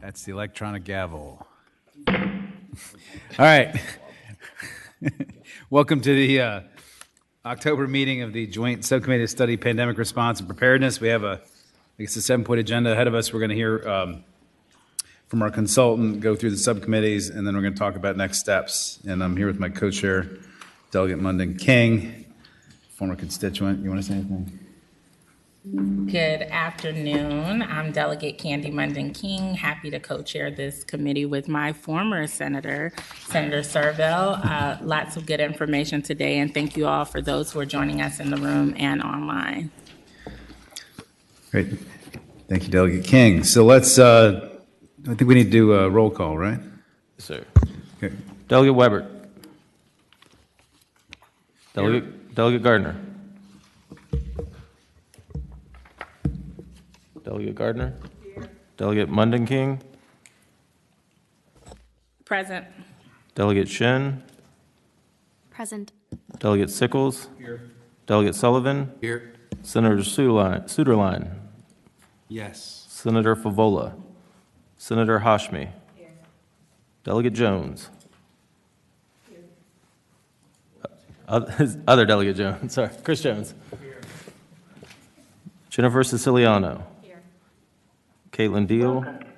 That's the electronic gavel. All right. Welcome to the October meeting of the Joint Subcommittee to Study Pandemic Response and Preparedness. We have a 7-point agenda ahead of us. We're going to hear from our consultant, go through the subcommittees, and then we're going to talk about next steps. And I'm here with my co-chair, Delegate Munden King, former constituent. You want to say anything? Good afternoon. I'm Delegate Candy Munden King, happy to co-chair this committee with my former senator, Senator Serville. Lots of good information today, and thank you all for those who are joining us in the room and online. Great. Thank you, Delegate King. So let's, I think we need to do a roll call, right? Yes, sir. Okay. Delegate Weber. Delegate Gardner. Delegate Gardner. Here. Delegate Munden King. Present. Delegate Shin. Present. Delegate Sickles. Here. Delegate Sullivan. Here. Senator Suderline. Yes. Senator Favola. Senator Hashmi. Here. Delegate Jones. Here. Other Delegate Jones, sorry, Chris Jones. Here. Jennifer Siciliano. Here. Caitlin Deal. Welcome to WebEx.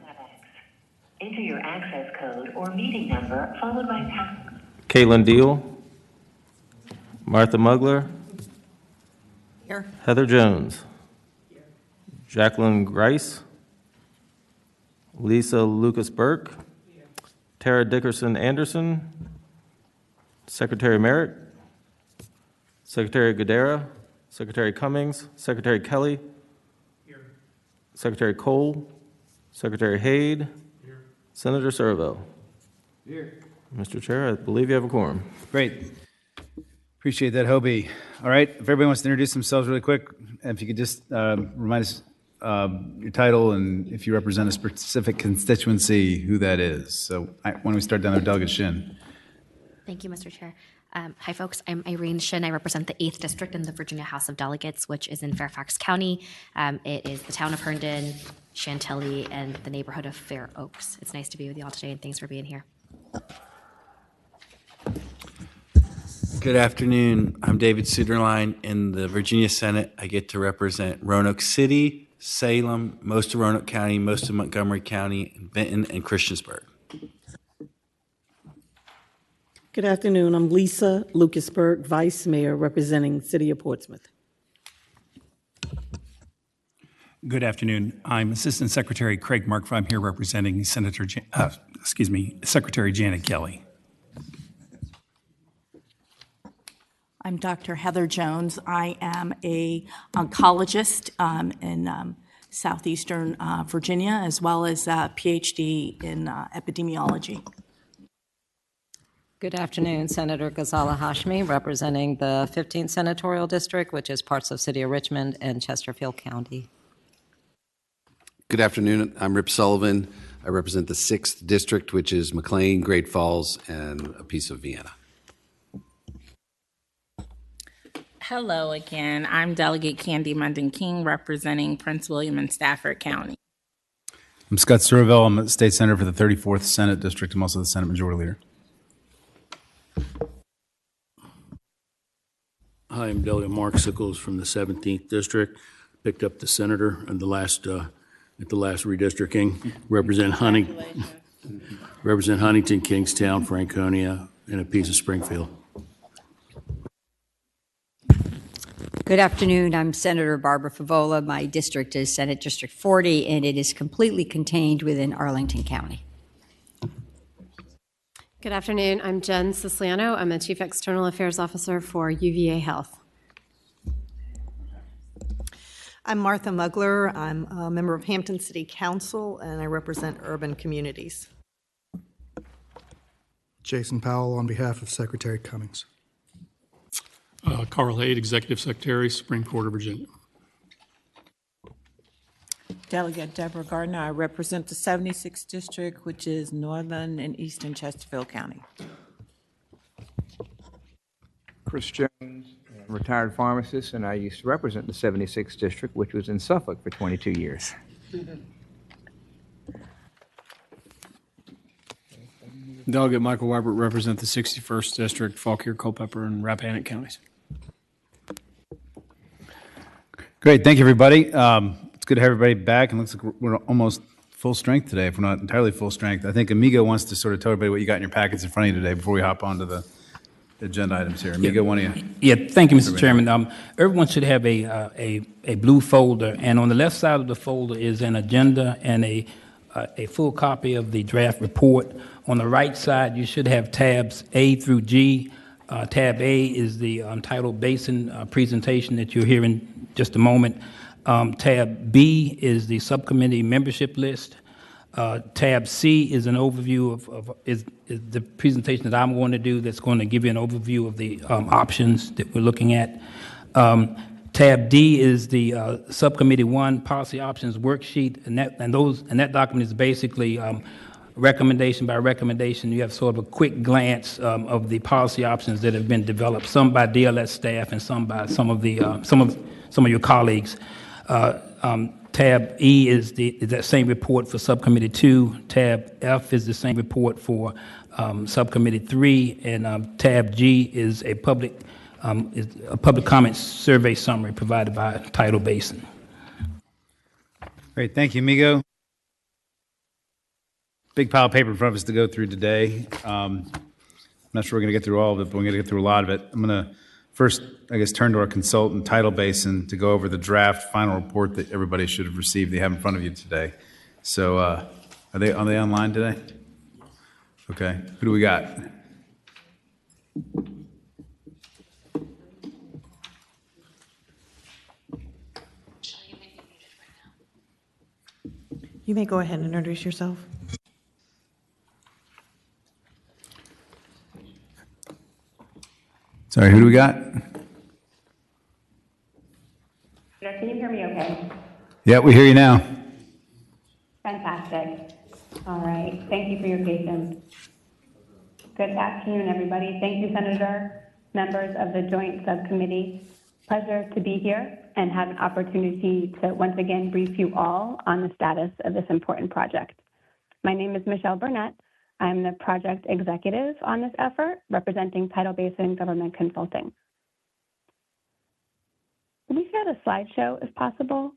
Enter your access code or meeting number followed by pound. Caitlin Deal. Martha Mugler. Here. Heather Jones. Here. Jacqueline Grice. Lisa Lucas Burke. Here. Tara Dickerson Anderson. Secretary Merritt. Secretary Gadara. Secretary Cummings. Secretary Kelly. Here. Secretary Cole. Secretary Hayde. Here. Senator Serville. Here. Mr. Chair, I believe you have a quorum. Great. Appreciate that, Hobie. All right. If everybody wants to introduce themselves really quick, if you could just remind us your title and if you represent a specific constituency, who that is. So why don't we start down there, Delegate Shin. Thank you, Mr. Chair. Hi, folks. I'm Irene Shin. I represent the 8th District in the Virginia House of Delegates, which is in Fairfax County. It is the town of Herndon, Chantilly, and the neighborhood of Fair Oaks. It's nice to be with you all today, and thanks for being here. Good afternoon. I'm David Suderline. In the Virginia Senate, I get to represent Roanoke City, Salem, most of Roanoke County, most of Montgomery County, Benton, and Christiansburg. Good afternoon. I'm Lisa Lucasburg, Vice Mayor representing City of Portsmouth. Good afternoon. I'm Assistant Secretary Craig Markf. I'm here representing Secretary Janet Kelly. I'm Dr. Heather Jones. I am an oncologist in southeastern Virginia, as well as a PhD in epidemiology. Good afternoon, Senator Ghazala Hashmi, representing the 15th Senatorial District, which is parts of City of Richmond and Chesterfield County. Good afternoon. I'm Rip Sullivan. I represent the 6th District, which is McLean, Great Falls, and a piece of Vienna. Hello again. I'm Delegate Candy Munden King, representing Prince William and Stafford County. I'm Scott Serville. I'm a state senator for the 34th Senate District. I'm also the Senate Majority Leader. Hi, I'm Delegate Mark Sickles from the 17th District. Picked up the senator at the last redistricting. Represent Huntington, Kingstown, Franconia, and a piece of Springfield. Good afternoon. I'm Senator Barbara Favola. My district is Senate District 40, and it is completely contained within Arlington County. Good afternoon. I'm Jen Siciliano. I'm the Chief External Affairs Officer for UVA Health. I'm Martha Mugler. I'm a member of Hampton City Council, and I represent urban communities. Jason Powell on behalf of Secretary Cummings. Carl Hayde, Executive Secretary, Supreme Court of Virginia. Delegate Deborah Gardner. I represent the 76th District, which is northern and eastern Chesterfield County. Chris Jones, retired pharmacist, and I used to represent the 76th District, which was in Suffolk for 22 years. Delegate Michael Weibert, represent the 61st District, Fauquier, Culpeper, and Rappahannock counties. Great, thank you, everybody. It's good to have everybody back, and looks like we're almost full strength today, if we're not entirely full strength. I think Amigo wants to sort of tell everybody what you got in your packets in front of you today before we hop onto the agenda items here. Amigo, why don't you? Yeah, thank you, Mr. Chairman. Everyone should have a blue folder, and on the left side of the folder is an agenda and a full copy of the draft report. On the right side, you should have tabs A through G. Tab A is the tidal basin presentation that you'll hear in just a moment. Tab B is the subcommittee membership list. Tab C is an overview is the presentation that I'm going to do that's going to give you an overview of the options that we're looking at. Tab D is the Subcommittee 1 Policy Options Worksheet, and that document is basically recommendation by recommendation. You have sort of a quick glance of the policy options that have been developed, some by DLS staff and some by some of your colleagues. Tab E is that same report for Subcommittee 2. Tab F is the same report for Subcommittee 3, and Tab G is a public comment survey summary provided by Tidal Basin. Great, thank you, Amigo. Big pile of paper in front of us to go through today. I'm not sure we're going to get through all of it, but we're going to get through a lot of it. I'm going to first, I guess, turn to our consultant, Tidal Basin, to go over the draft final report that everybody should have received. They have in front of you today. So are they online today? Okay. Who do we got? You may go ahead and introduce yourself. Sorry, who do we got? Can you hear me okay? Yeah, we hear you now. Fantastic. All right. Thank you for your patience. Good afternoon, everybody. Thank you, Senator, members of the Joint Subcommittee. Pleasure to be here and have an opportunity to once again brief you all on the status of this important project. My name is Michelle Burnett. I'm the project executive on this effort, representing Tidal Basin Government Consulting. Can we share the slideshow if possible?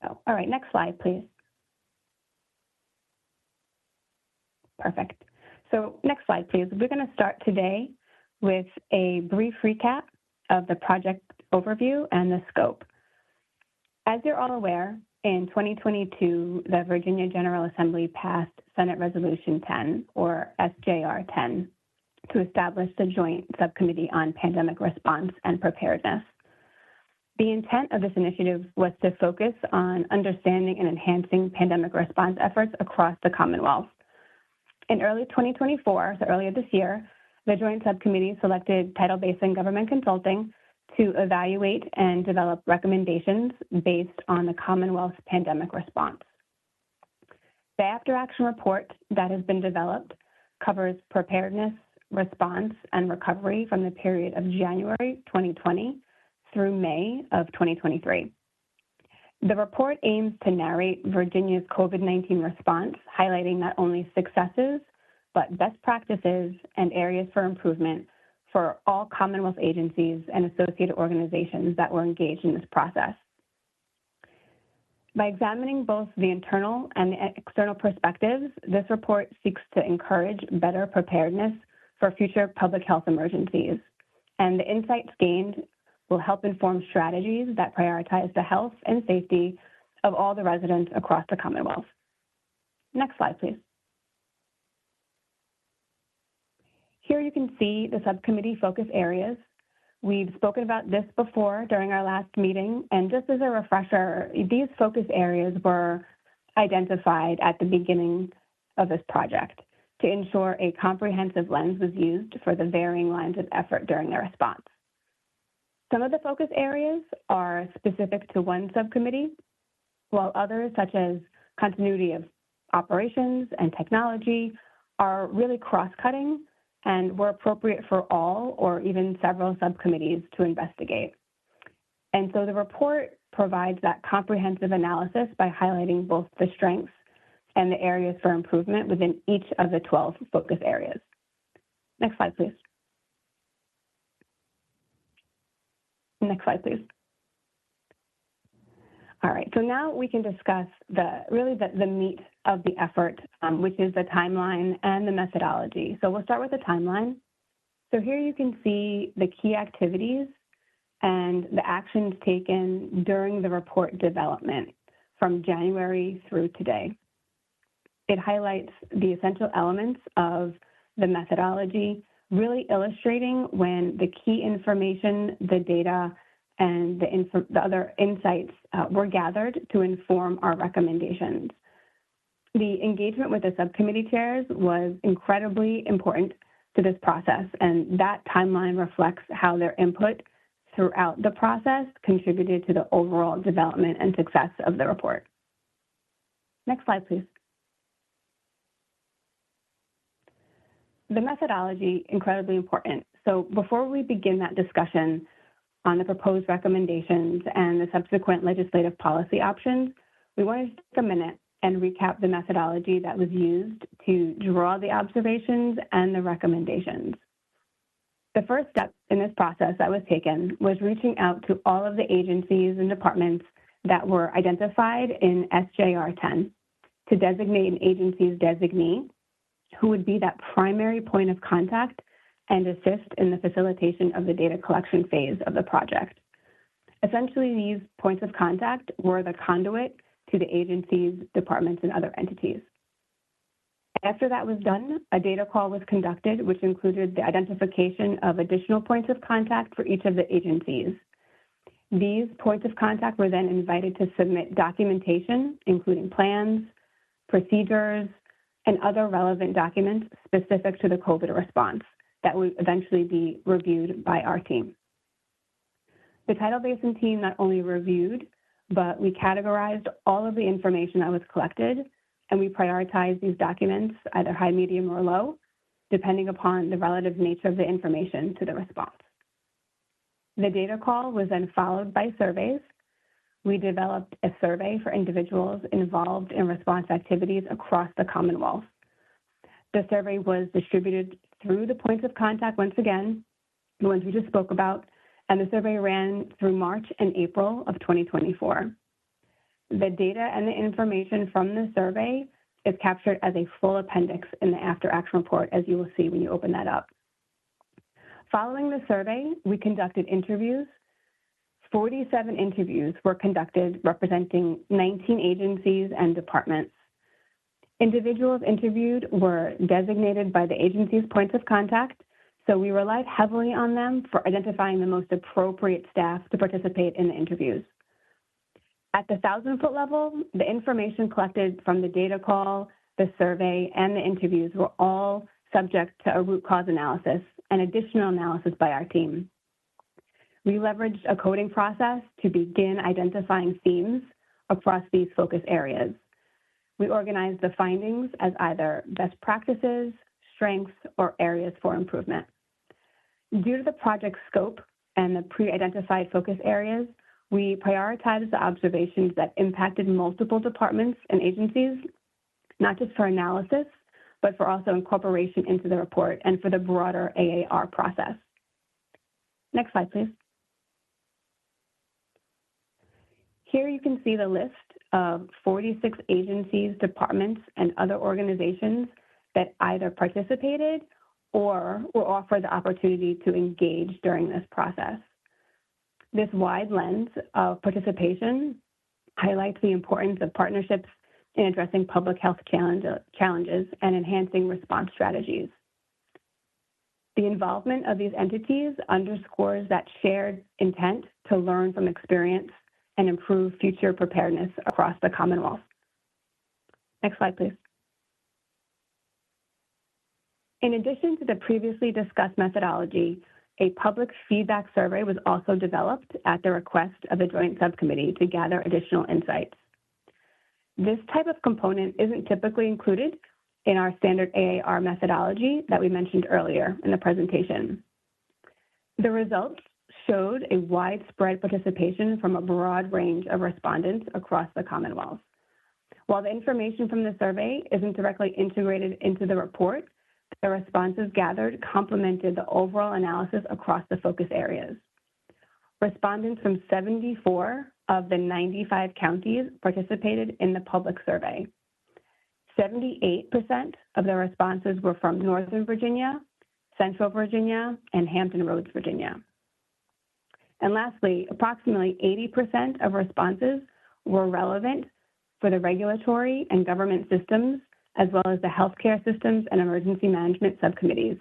Oh, all right, next slide, please. Perfect. So next slide, please. We're going to start today with a brief recap of the project overview and the scope. As you're all aware, in 2022, the Virginia General Assembly passed Senate Resolution 10, or SJR 10, to establish the Joint Subcommittee on Pandemic Response and Preparedness. The intent of this initiative was to focus on understanding and enhancing pandemic response efforts across the Commonwealth. In early 2024, so earlier this year, the Joint Subcommittee selected Tidal Basin Government Consulting to evaluate and develop recommendations based on the Commonwealth's pandemic response. The after-action report that has been developed covers preparedness, response, and recovery from the period of January 2020 through May of 2023. The report aims to narrate Virginia's COVID-19 response, highlighting not only successes, but best practices and areas for improvement for all Commonwealth agencies and associated organizations that were engaged in this process. By examining both the internal and the external perspectives, this report seeks to encourage better preparedness for future public health emergencies. And the insights gained will help inform strategies that prioritize the health and safety of all the residents across the Commonwealth. Next slide, please. Here you can see the subcommittee focus areas. We've spoken about this before during our last meeting, and just as a refresher, these focus areas were identified at the beginning of this project to ensure a comprehensive lens was used for the varying lines of effort during the response. Some of the focus areas are specific to one subcommittee, while others, such as continuity of operations and technology, are really cross-cutting and were appropriate for all or even several subcommittees to investigate. And so the report provides that comprehensive analysis by highlighting both the strengths, and the areas for improvement within each of the 12 focus areas. Next slide, please. Next slide, please. All right, so now we can discuss the meat of the effort, which is the timeline and the methodology. So we'll start with the timeline. So here you can see the key activities and the actions taken during the report development from January through today. It highlights the essential elements of the methodology, really illustrating when the key information, the data, and the other insights were gathered to inform our recommendations. The engagement with the subcommittee chairs was incredibly important to this process, and that timeline reflects how their input throughout the process contributed to the overall development and success of the report. Next slide, please. The methodology, incredibly important. So before we begin that discussion on the proposed recommendations and the subsequent legislative policy options, we wanted to take a minute and recap the methodology that was used to draw the observations and the recommendations. The first step in this process that was taken was reaching out to all of the agencies and departments that were identified in SJR 10 to designate an agency's designee who would be that primary point of contact and assist in the facilitation of the data collection phase of the project. Essentially, these points of contact were the conduit to the agencies, departments, and other entities. After that was done, a data call was conducted, which included the identification of additional points of contact for each of the agencies. These points of contact were then invited to submit documentation, including plans, procedures, and other relevant documents specific to the COVID response that would eventually be reviewed by our team. The Tidal Basin team not only reviewed, but we categorized all of the information that was collected, and we prioritized these documents, either high, medium, or low, depending upon the relative nature of the information to the response. The data call was then followed by surveys. We developed a survey for individuals involved in response activities across the Commonwealth. The survey was distributed through the points of contact, once again, the ones we just spoke about, and the survey ran through March and April of 2024. The data and the information from the survey is captured as a full appendix in the after action report, as you will see when you open that up. Following the survey, we conducted interviews. 47 interviews were conducted representing 19 agencies and departments. Individuals interviewed were designated by the agency's points of contact, so we relied heavily on them for identifying the most appropriate staff to participate in the interviews. At the 1,000-foot level, the information collected from the data call, the survey, and the interviews were all subject to a root cause analysis and additional analysis by our team. We leveraged a coding process to begin identifying themes across these focus areas. We organized the findings as either best practices, strengths, or areas for improvement. Due to the project scope and the pre-identified focus areas, we prioritized the observations that impacted multiple departments and agencies, not just for analysis, but for also incorporation into the report and for the broader AAR process. Next slide, please. Here you can see the list of 46 agencies, departments, and other organizations that either participated or were offered the opportunity to engage during this process. This wide lens of participation highlights the importance of partnerships in addressing public health challenges and enhancing response strategies. The involvement of these entities underscores that shared intent to learn from experience and improve future preparedness across the Commonwealth. Next slide, please. In addition to the previously discussed methodology, a public feedback survey was also developed at the request of the Joint Subcommittee to gather additional insights. This type of component isn't typically included in our standard AAR methodology that we mentioned earlier in the presentation. The results showed a widespread participation from a broad range of respondents across the Commonwealth. While the information from the survey isn't directly integrated into the report, the responses gathered complemented the overall analysis across the focus areas. Respondents from 74 of the 95 counties participated in the public survey. 78% of the responses were from Northern Virginia, Central Virginia, and Hampton Roads, Virginia. And lastly, approximately 80% of responses were relevant for the regulatory and government systems, as well as the healthcare systems and emergency management subcommittees,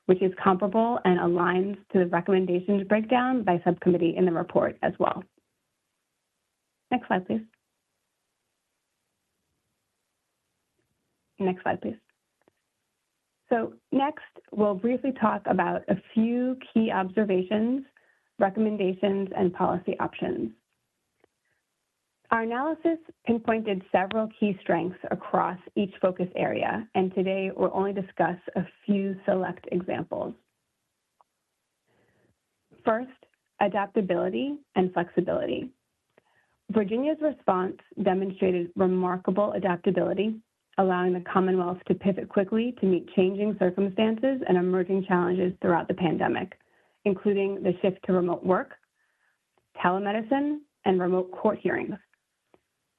which is comparable and aligns to the recommendations breakdown by subcommittee in the report as well. Next slide, please. Next slide, please. So next, we'll briefly talk about a few key observations, recommendations, and policy options. Our analysis pinpointed several key strengths across each focus area, and today we'll only discuss a few select examples. First, adaptability and flexibility. Virginia's response demonstrated remarkable adaptability, allowing the Commonwealth to pivot quickly to meet changing circumstances and emerging challenges throughout the pandemic, including the shift to remote work, telemedicine, and remote court hearings.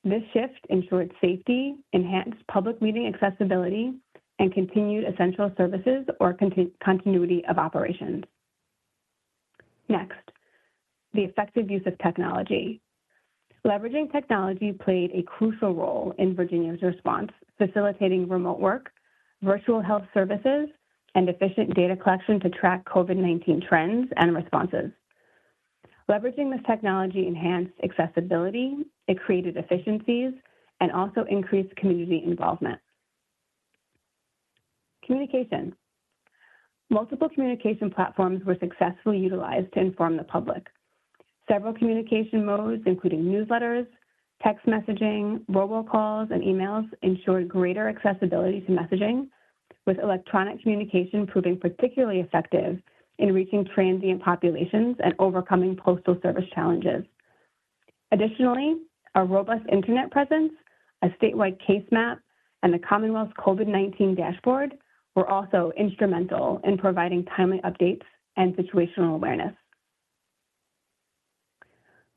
This shift ensured safety, enhanced public meeting accessibility, and continued essential services or continuity of operations. Next, the effective use of technology. Leveraging technology played a crucial role in Virginia's response, facilitating remote work, virtual health services, and efficient data collection to track COVID-19 trends and responses. Leveraging this technology enhanced accessibility, it created efficiencies, and also increased community involvement. Communication. Multiple communication platforms were successfully utilized to inform the public. Several communication modes, including newsletters, text messaging, robocalls, and emails, ensured greater accessibility to messaging, with electronic communication proving particularly effective in reaching transient populations and overcoming postal service challenges. Additionally, a robust internet presence, a statewide case map, and the Commonwealth's COVID-19 dashboard were also instrumental in providing timely updates and situational awareness.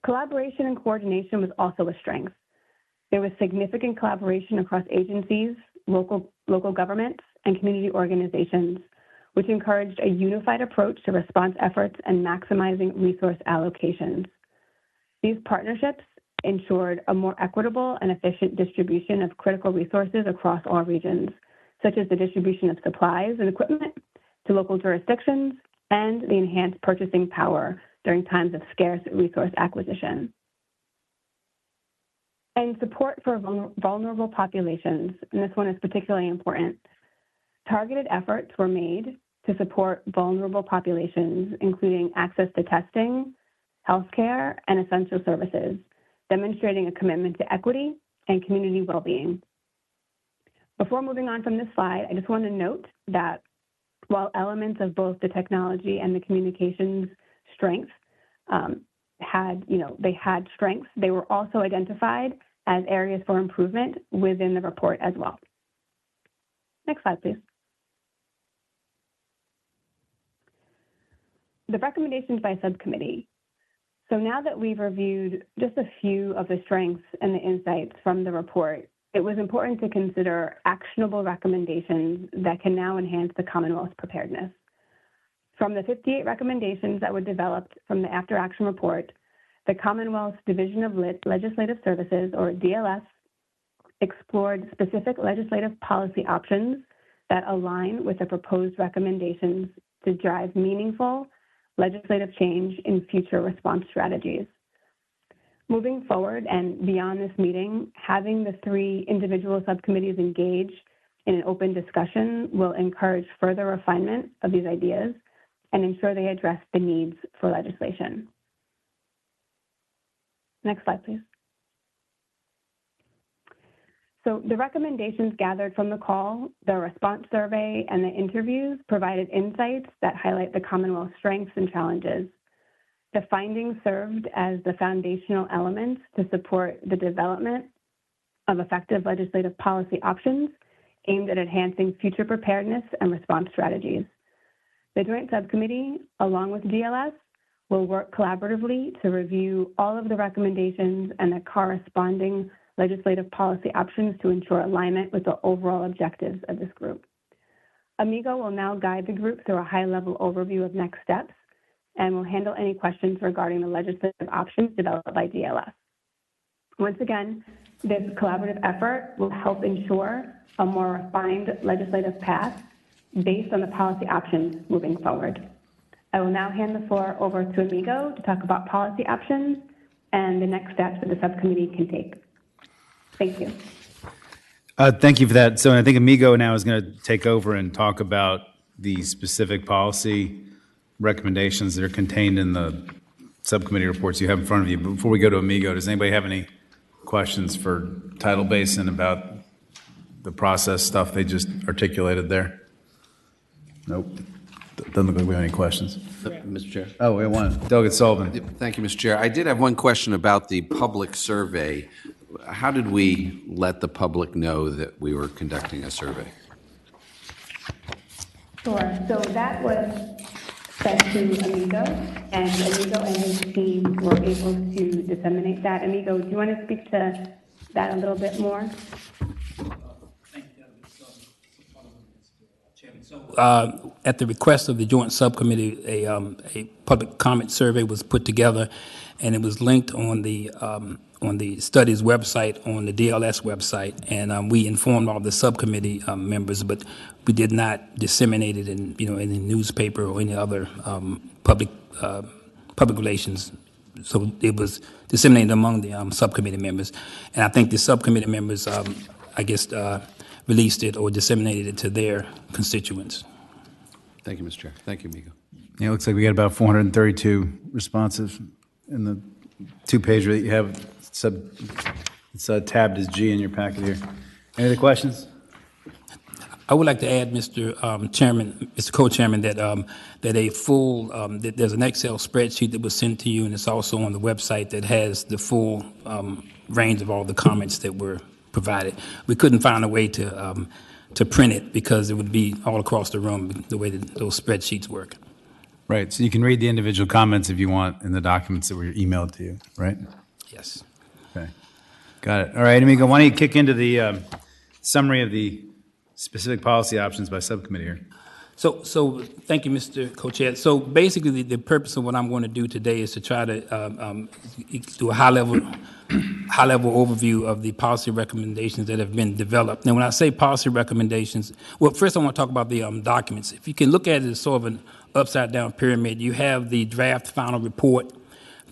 Collaboration and coordination was also a strength. There was significant collaboration across agencies, local governments, and community organizations, which encouraged a unified approach to response efforts and maximizing resource allocations. These partnerships ensured a more equitable and efficient distribution of critical resources across all regions, such as the distribution of supplies and equipment to local jurisdictions and the enhanced purchasing power during times of scarce resource acquisition. And support for vulnerable populations, and this one is particularly important. Targeted efforts were made to support vulnerable populations, including access to testing, healthcare, and essential services, demonstrating a commitment to equity and community well-being. Before moving on from this slide, I just want to note that while elements of both the technology and the communications strengths had strengths, they were also identified as areas for improvement within the report as well. Next slide, please. The recommendations by subcommittee. So now that we've reviewed just a few of the strengths and the insights from the report, it was important to consider actionable recommendations that can now enhance the Commonwealth's preparedness. From the 58 recommendations that were developed from the After Action report, the Commonwealth's Division of Legislative Services, or DLS, explored specific legislative policy options that align with the proposed recommendations to drive meaningful legislative change in future response strategies. Moving forward and beyond this meeting, having the 3 individual subcommittees engage in an open discussion will encourage further refinement of these ideas and ensure they address the needs for legislation. Next slide, please. So the recommendations gathered from the call, the response survey, and the interviews provided insights that highlight the Commonwealth's strengths and challenges. The findings served as the foundational elements to support the development of effective legislative policy options aimed at enhancing future preparedness and response strategies. The Joint Subcommittee, along with DLS, will work collaboratively to review all of the recommendations and the corresponding legislative policy options to ensure alignment with the overall objectives of this group. Amigo will now guide the group through a high-level overview of next steps and will handle any questions regarding the legislative options developed by DLS. Once again, this collaborative effort will help ensure a more refined legislative path based on the policy options moving forward. I will now hand the floor over to Amigo to talk about policy options and the next steps that the subcommittee can take. Thank you. Thank you for that. So I think Amigo now is going to take over and talk about the specific policy recommendations that are contained in the subcommittee reports you have in front of you. But before we go to Amigo, does anybody have any questions for Tidal Basin about the process stuff they just articulated there? Nope. Doesn't look like we have any questions. Mr. Chair. Oh, we have one. Delegate Sullivan. Thank you, Mr. Chair. I did have one question about the public survey. How did we let the public know that we were conducting a survey? Sure. So that was sent to Amigo, and Amigo and his team were able to disseminate that. Amigo, do you want to speak to that a little bit more? At the request of the Joint Subcommittee, a public comment survey was put together, and it was linked on the studies website, on the DLS website, and we informed all the subcommittee members, but we did not disseminate it in any newspaper or any other public relations. So it was disseminated among the subcommittee members, and I think the subcommittee members, released it or disseminated it to their constituents. Thank you, Mr. Chair. Thank you, Amigo. Yeah, it looks like we got about 432 responses in the two-pager that you have. It's tabbed as G in your packet here. Any other questions? I would like to add, Mr. Chairman, Mr. Co-Chairman, that a full that there's an Excel spreadsheet that was sent to you, and it's also on the website that has the full range of all the comments that were provided. We couldn't find a way to print it because it would be all across the room the way that those spreadsheets work. Right. So you can read the individual comments if you want in the documents that were emailed to you, right? Yes. Okay. Got it. All right, Amigo, why don't you kick into the summary of the specific policy options by subcommittee here? So thank you, Mr. Co-Chair. So basically, the purpose of what I'm going to do today is to try to do a high-level overview of the policy recommendations that have been developed. Now, when I say policy recommendations, well, first I want to talk about the documents. If you can look at it as sort of an upside-down pyramid, you have the draft final report.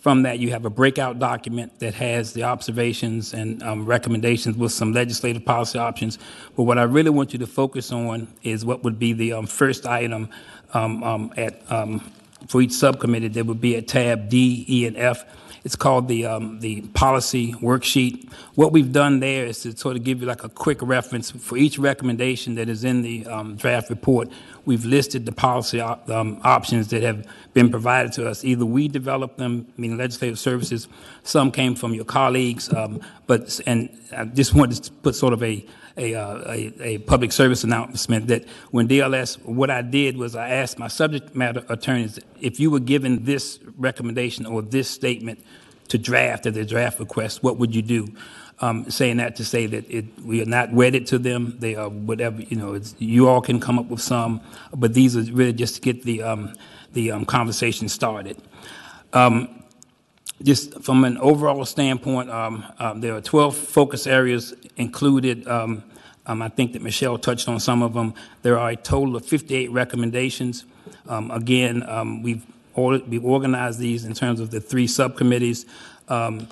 From that, you have a breakout document that has the observations and recommendations with some legislative policy options. But what I really want you to focus on is what would be the first item for each subcommittee that would be at tab D, E, and F. It's called the policy worksheet. What we've done there is to sort of give you like a quick reference for each recommendation that is in the draft report. We've listed the policy options that have been provided to us. Either we developed them, meaning legislative services, some came from your colleagues, and I just wanted to put sort of a public service announcement that when DLS, what I did was I asked my subject matter attorneys if you were given this recommendation or this statement to draft at their draft request, what would you do? Saying that to say that we are not wedded to them. They are whatever, you all can come up with some, but these are really just to get the conversation started. Just from an overall standpoint, there are 12 focus areas included. I think that Michelle touched on some of them. There are a total of 58 recommendations. Again, we've organized these in terms of the 3 subcommittees. And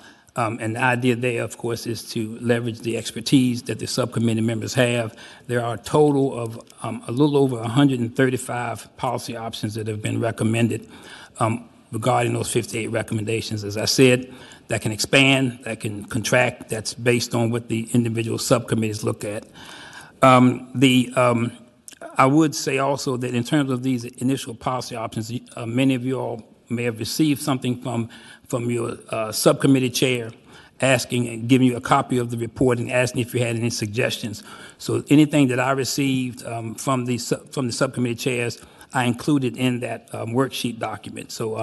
the idea there, of course, is to leverage the expertise that the subcommittee members have. There are a total of a little over 135 policy options that have been recommended regarding those 58 recommendations. As I said, that can expand, that can contract. That's based on what the individual subcommittees look at. I would say also that in terms of these initial policy options, many of you all may have received something from your subcommittee chair, asking and giving you a copy of the report and asking if you had any suggestions. So anything that I received from the subcommittee chairs, I included in that worksheet document. So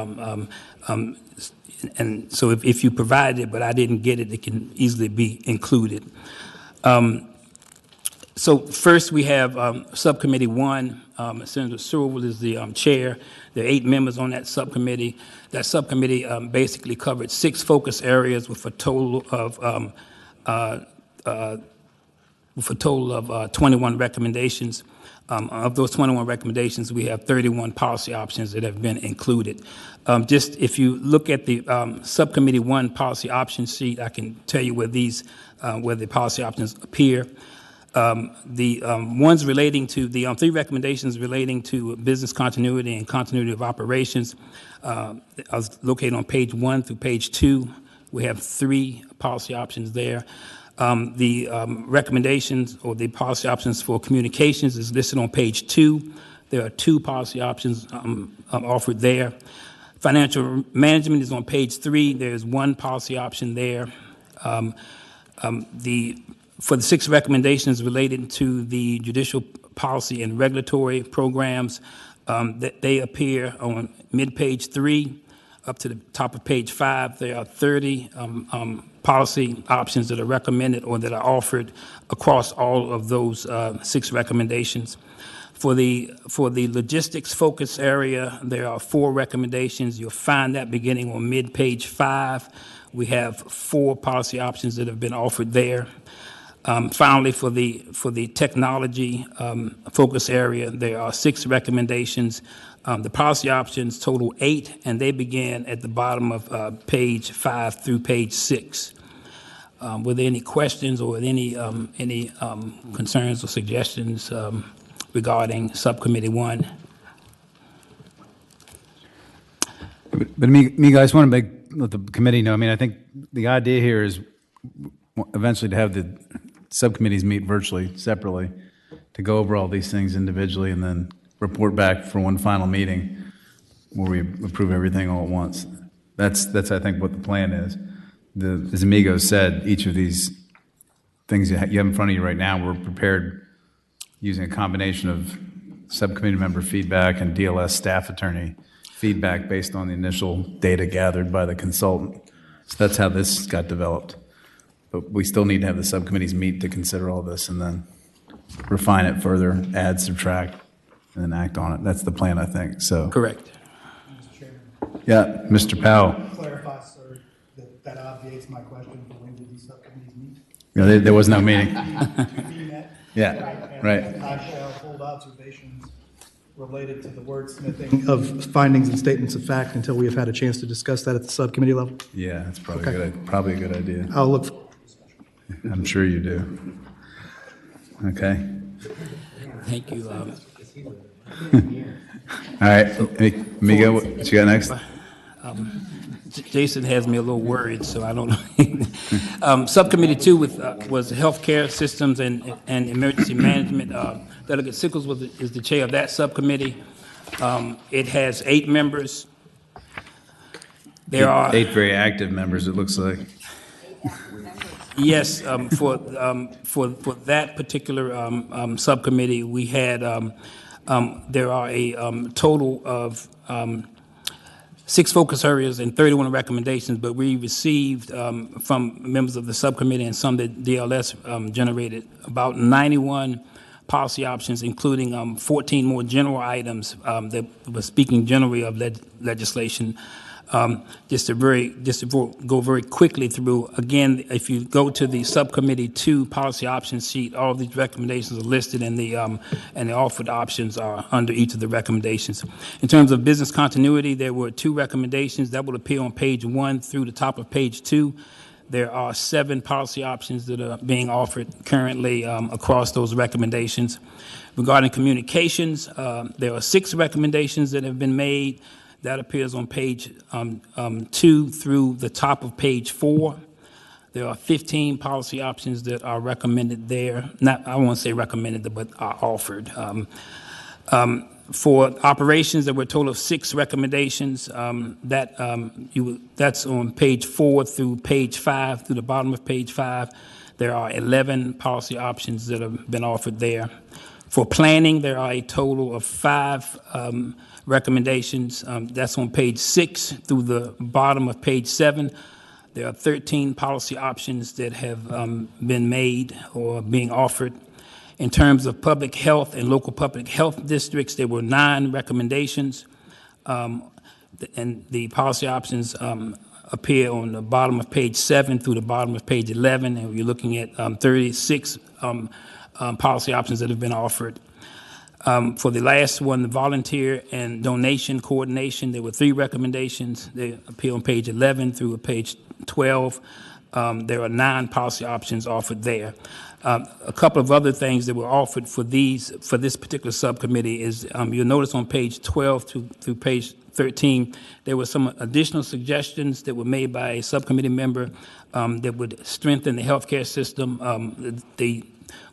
and so if you provided it, but I didn't get it, it can easily be included. So first we have Subcommittee 1. Senator Sewell is the chair. There are 8 members on that subcommittee. That subcommittee basically covered 6 focus areas with a total of 21 recommendations. Of those 21 recommendations, we have 31 policy options that have been included. Just if you look at the Subcommittee 1 policy option sheet, I can tell you where the policy options appear. The ones relating to the 3 recommendations relating to business continuity and continuity of operations are located on page 1 through page 2. We have 3 policy options there. The recommendations or the policy options for communications is listed on page 2. There are 2 policy options offered there. Financial management is on page 3. There's 1 policy option there. For the 6 recommendations related to the judicial policy and regulatory programs, that they appear on mid-page 3 up to the top of page 5. There are 30 policy options that are recommended or that are offered across all of those 6 recommendations. For the logistics focus area, there are 4 recommendations. You'll find that beginning on mid-page 5. We have 4 policy options that have been offered there. Finally, for the technology focus area, there are 6 recommendations. The policy options total 8, and they begin at the bottom of page 5 through page 6. Were there any questions or any concerns or suggestions regarding Subcommittee 1? But me, guys, want to let the committee know. I mean, I think the idea here is eventually to have the subcommittees meet virtually, separately, to go over all these things individually and then report back for one final meeting where we approve everything all at once. That's I think, what the plan is. As Amigo said, each of these things you have in front of you right now, we're prepared using a combination of subcommittee member feedback and DLS staff attorney feedback based on the initial data gathered by the consultant. So that's how this got developed. But we still need to have the subcommittees meet to consider all this and then refine it further, add, subtract, and then act on it. That's the plan, I think. So correct. Mr. Chairman. Yeah, Mr. Powell. Clarify, sir, that obviates my question for when did these subcommittees meet? Yeah, there was no meeting. Yeah, right. I shall hold observations related to the wordsmithing of findings and statements of fact until we have had a chance to discuss that at the subcommittee level. Yeah, that's probably a good idea. I'll look forward to discussion. I'm sure you do. Okay. Thank you. All right, Amigo, what you got next? Jason has me a little worried, so I don't know. Subcommittee 2 was healthcare systems and emergency management. Delegate Sickles is the chair of that subcommittee. It has 8 members. There are 8 very active members, it looks like. Yes, for that particular subcommittee, we had there are a total of 6 focus areas and 31 recommendations, but we received from members of the subcommittee and some that DLS generated about 91 policy options, including 14 more general items that were speaking generally of legislation. Just to go very quickly through, again, if you go to the Subcommittee 2 policy options sheet, all of these recommendations are listed and the offered options are under each of the recommendations. In terms of business continuity, there were 2 recommendations that will appear on page 1 through the top of page 2. There are 7 policy options that are being offered currently across those recommendations. Regarding communications, there are 6 recommendations that have been made. That appears on page 2 through the top of page 4. There are 15 policy options that are recommended there. I won't say recommended, but are offered. For operations, there were a total of 6 recommendations. That's on page 4 through page 5, through the bottom of page 5. There are 11 policy options that have been offered there. For planning, there are a total of 5 recommendations. That's on page 6 through the bottom of page 7. There are 13 policy options that have been made or being offered. In terms of public health and local public health districts, there were 9 recommendations, and the policy options appear on the bottom of page 7 through the bottom of page 11, and you're looking at 36 policy options that have been offered. For the last one, the volunteer and donation coordination, there were 3 recommendations. They appear on page 11 through page 12. There are 9 policy options offered there. A couple of other things that were offered for this particular subcommittee is you'll notice on page 12 through page 13, there were some additional suggestions that were made by a subcommittee member that would strengthen the healthcare system.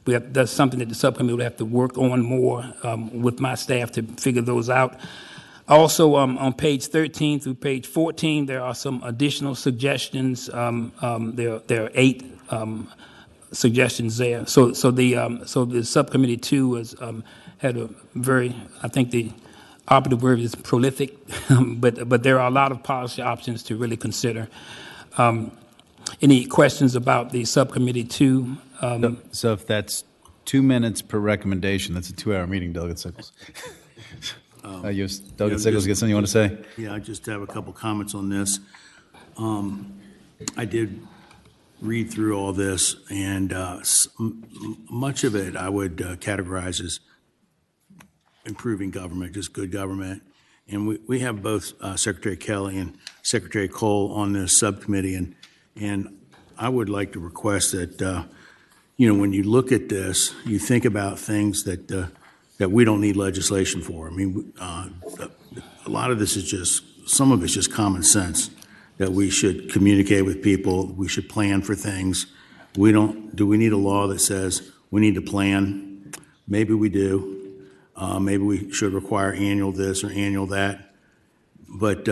That's something that the subcommittee would have to work on more with my staff to figure those out. Also, on page 13 through page 14, there are some additional suggestions. There are 8 suggestions there. So the subcommittee too has had a very, I think the operative word is prolific, but there are a lot of policy options to really consider. Any questions about the subcommittee two? So if that's 2 minutes per recommendation, that's a 2-hour meeting, Delegate Sickles. Delegate Sickles, you got something you want to say? Yeah, I just have a couple comments on this. I did read through all this, and much of it I would categorize as improving government, just good government. And we have both Secretary Kelly and Secretary Cole on this subcommittee, and I would like to request that, when you look at this, you think about things that we don't need legislation for. I mean, a lot of this is some of it's just common sense, that we should communicate with people, we should plan for things. Do we need a law that says we need to plan? Maybe we do. Maybe we should require annual this or annual that. But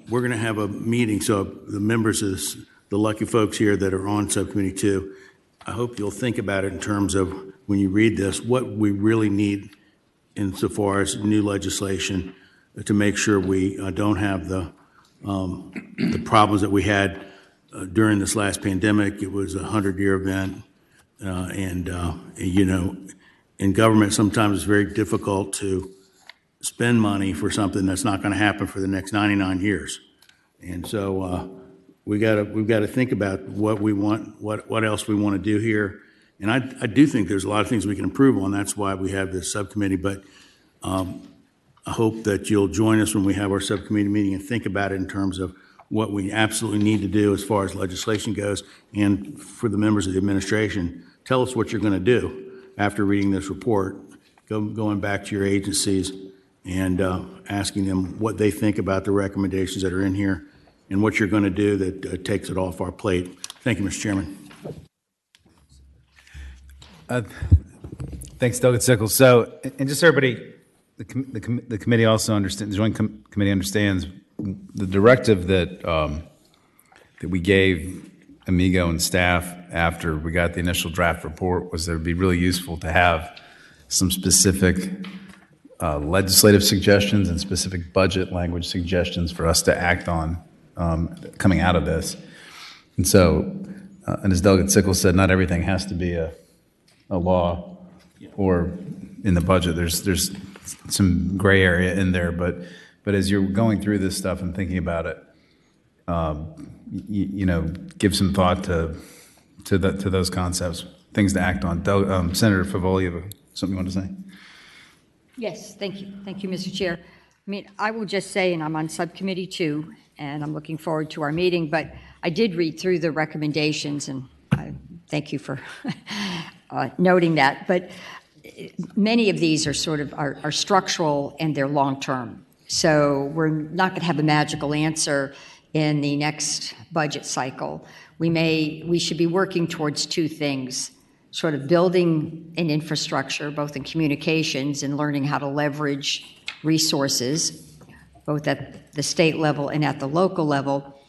we're going to have a meeting, so the members of the lucky folks here that are on Subcommittee 2, I hope you'll think about it in terms of, when you read this, what we really need insofar as new legislation to make sure we don't have the problems that we had during this last pandemic. It was a 100-year event, in government sometimes it's very difficult to spend money for something that's not going to happen for the next 99 years. And so we've got to think about what we want, what else we want to do here. And I do think there's a lot of things we can improve on. That's why we have this subcommittee. But I hope that you'll join us when we have our subcommittee meeting and think about it in terms of what we absolutely need to do as far as legislation goes. And for the members of the administration, tell us what you're going to do after reading this report, going back to your agencies and asking them what they think about the recommendations that are in here and what you're going to do that takes it off our plate. Thank you, Mr. Chairman. Thanks, Delegate Sickles. So, and just so everybody, the committee also understands, the Joint Committee understands the directive that we gave Amigo and staff after we got the initial draft report was that it would be really useful to have some specific legislative suggestions and specific budget language suggestions for us to act on coming out of this. And so, and as Delegate Sickles said, not everything has to be a law or in the budget. There's some gray area in there, but as you're going through this stuff and thinking about it, give some thought to those concepts, things to act on. Senator Favoli, you have something you want to say? Yes, thank you. Thank you, Mr. Chair. I mean, I will just say, and I'm on Subcommittee 2, and I'm looking forward to our meeting, but I did read through the recommendations, and I thank you for noting that. But many of these are sort of are structural and they're long-term. So we're not going to have a magical answer in the next budget cycle. We should be working towards 2 things. sort of building an infrastructure, both in communications and learning how to leverage resources, both at the state level and at the local level,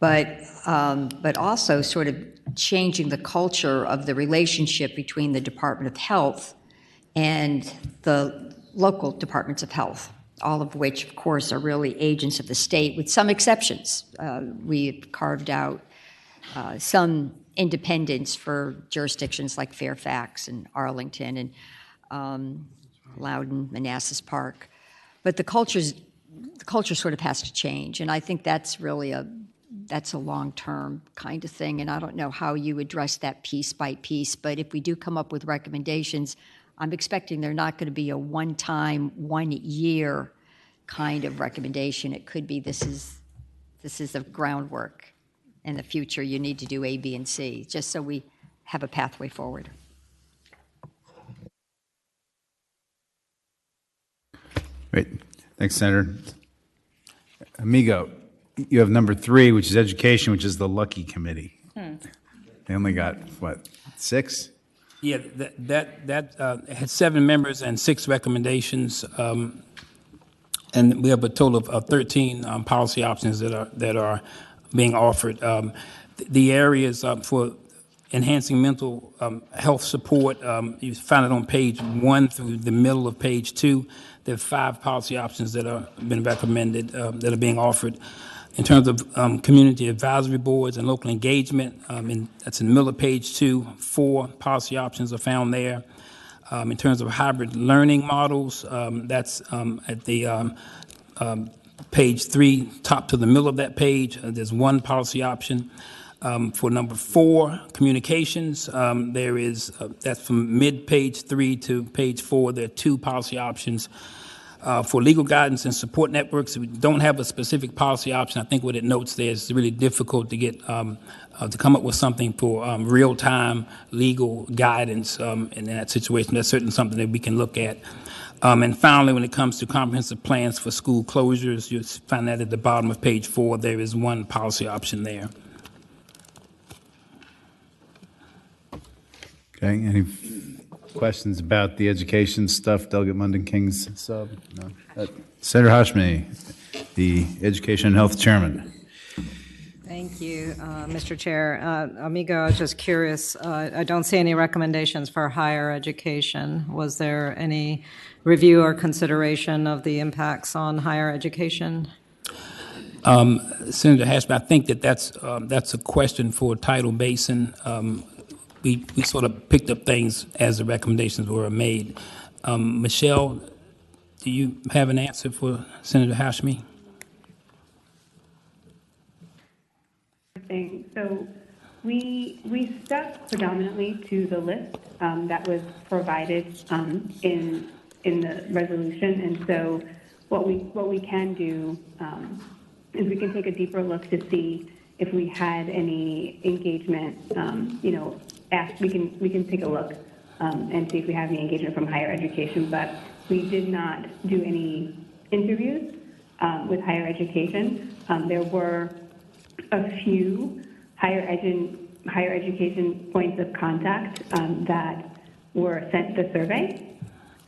but also sort of changing the culture of the relationship between the Department of Health and the local departments of health, all of which, of course, are really agents of the state, with some exceptions. We've carved out some independence for jurisdictions like Fairfax and Arlington and Loudoun, Manassas Park. But the culture sort of has to change, and I think that's really a long-term kind of thing, and I don't know how you address that piece by piece, but if we do come up with recommendations, I'm expecting they're not going to be a one-time, one-year kind of recommendation. It could be this is the groundwork. In the future, you need to do A, B, and C, just so we have a pathway forward. Great. Thanks, Senator. Amigo, you have number 3, which is education, which is the lucky committee. They only got, what, 6? Yeah, that had 7 members and 6 recommendations, and we have a total of 13 policy options that are being offered. The areas for enhancing mental health support, you find it on page 1 through the middle of page 2. There are 5 policy options that are been recommended that are being offered. In terms of community advisory boards and local engagement, that's in the middle of page 2. 4 policy options are found there. In terms of hybrid learning models, that's at the page 3, top to the middle of that page. There's 1 policy option. For number 4, communications, there is, that's from mid-page 3 to page 4, there are 2 policy options. For legal guidance and support networks, we don't have a specific policy option. I think what it notes there is really difficult to get to come up with something for real-time legal guidance in that situation. That's certainly something that we can look at. And finally, when it comes to comprehensive plans for school closures, you'll find that at the bottom of page 4. There is 1 policy option there. Okay, any questions about the education stuff, Delegate Munden King's sub? No. Senator Hashmi, the Education and Health Chairman. Thank you, Mr. Chair. Amigo, I was just curious. I don't see any recommendations for higher education. Was there any review or consideration of the impacts on higher education? Senator Hashmi, I think that's a question for Tidal Basin. We sort of picked up things as the recommendations were made. Michelle, do you have an answer for Senator Hashmi? So we stuck predominantly to the list that was provided in the resolution, and so what we can do is we can take a deeper look to see if we had any engagement. We can take a look and see if we have any engagement from higher education, but we did not do any interviews with higher education. There were a few higher education points of contact that were sent the survey,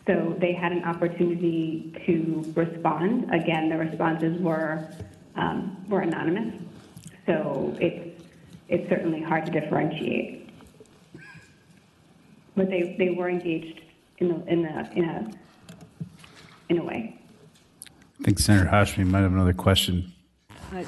so they had an opportunity to respond. Again, the responses were anonymous, so it's certainly hard to differentiate. But they were engaged in a way. I think Senator Hashmi might have another question.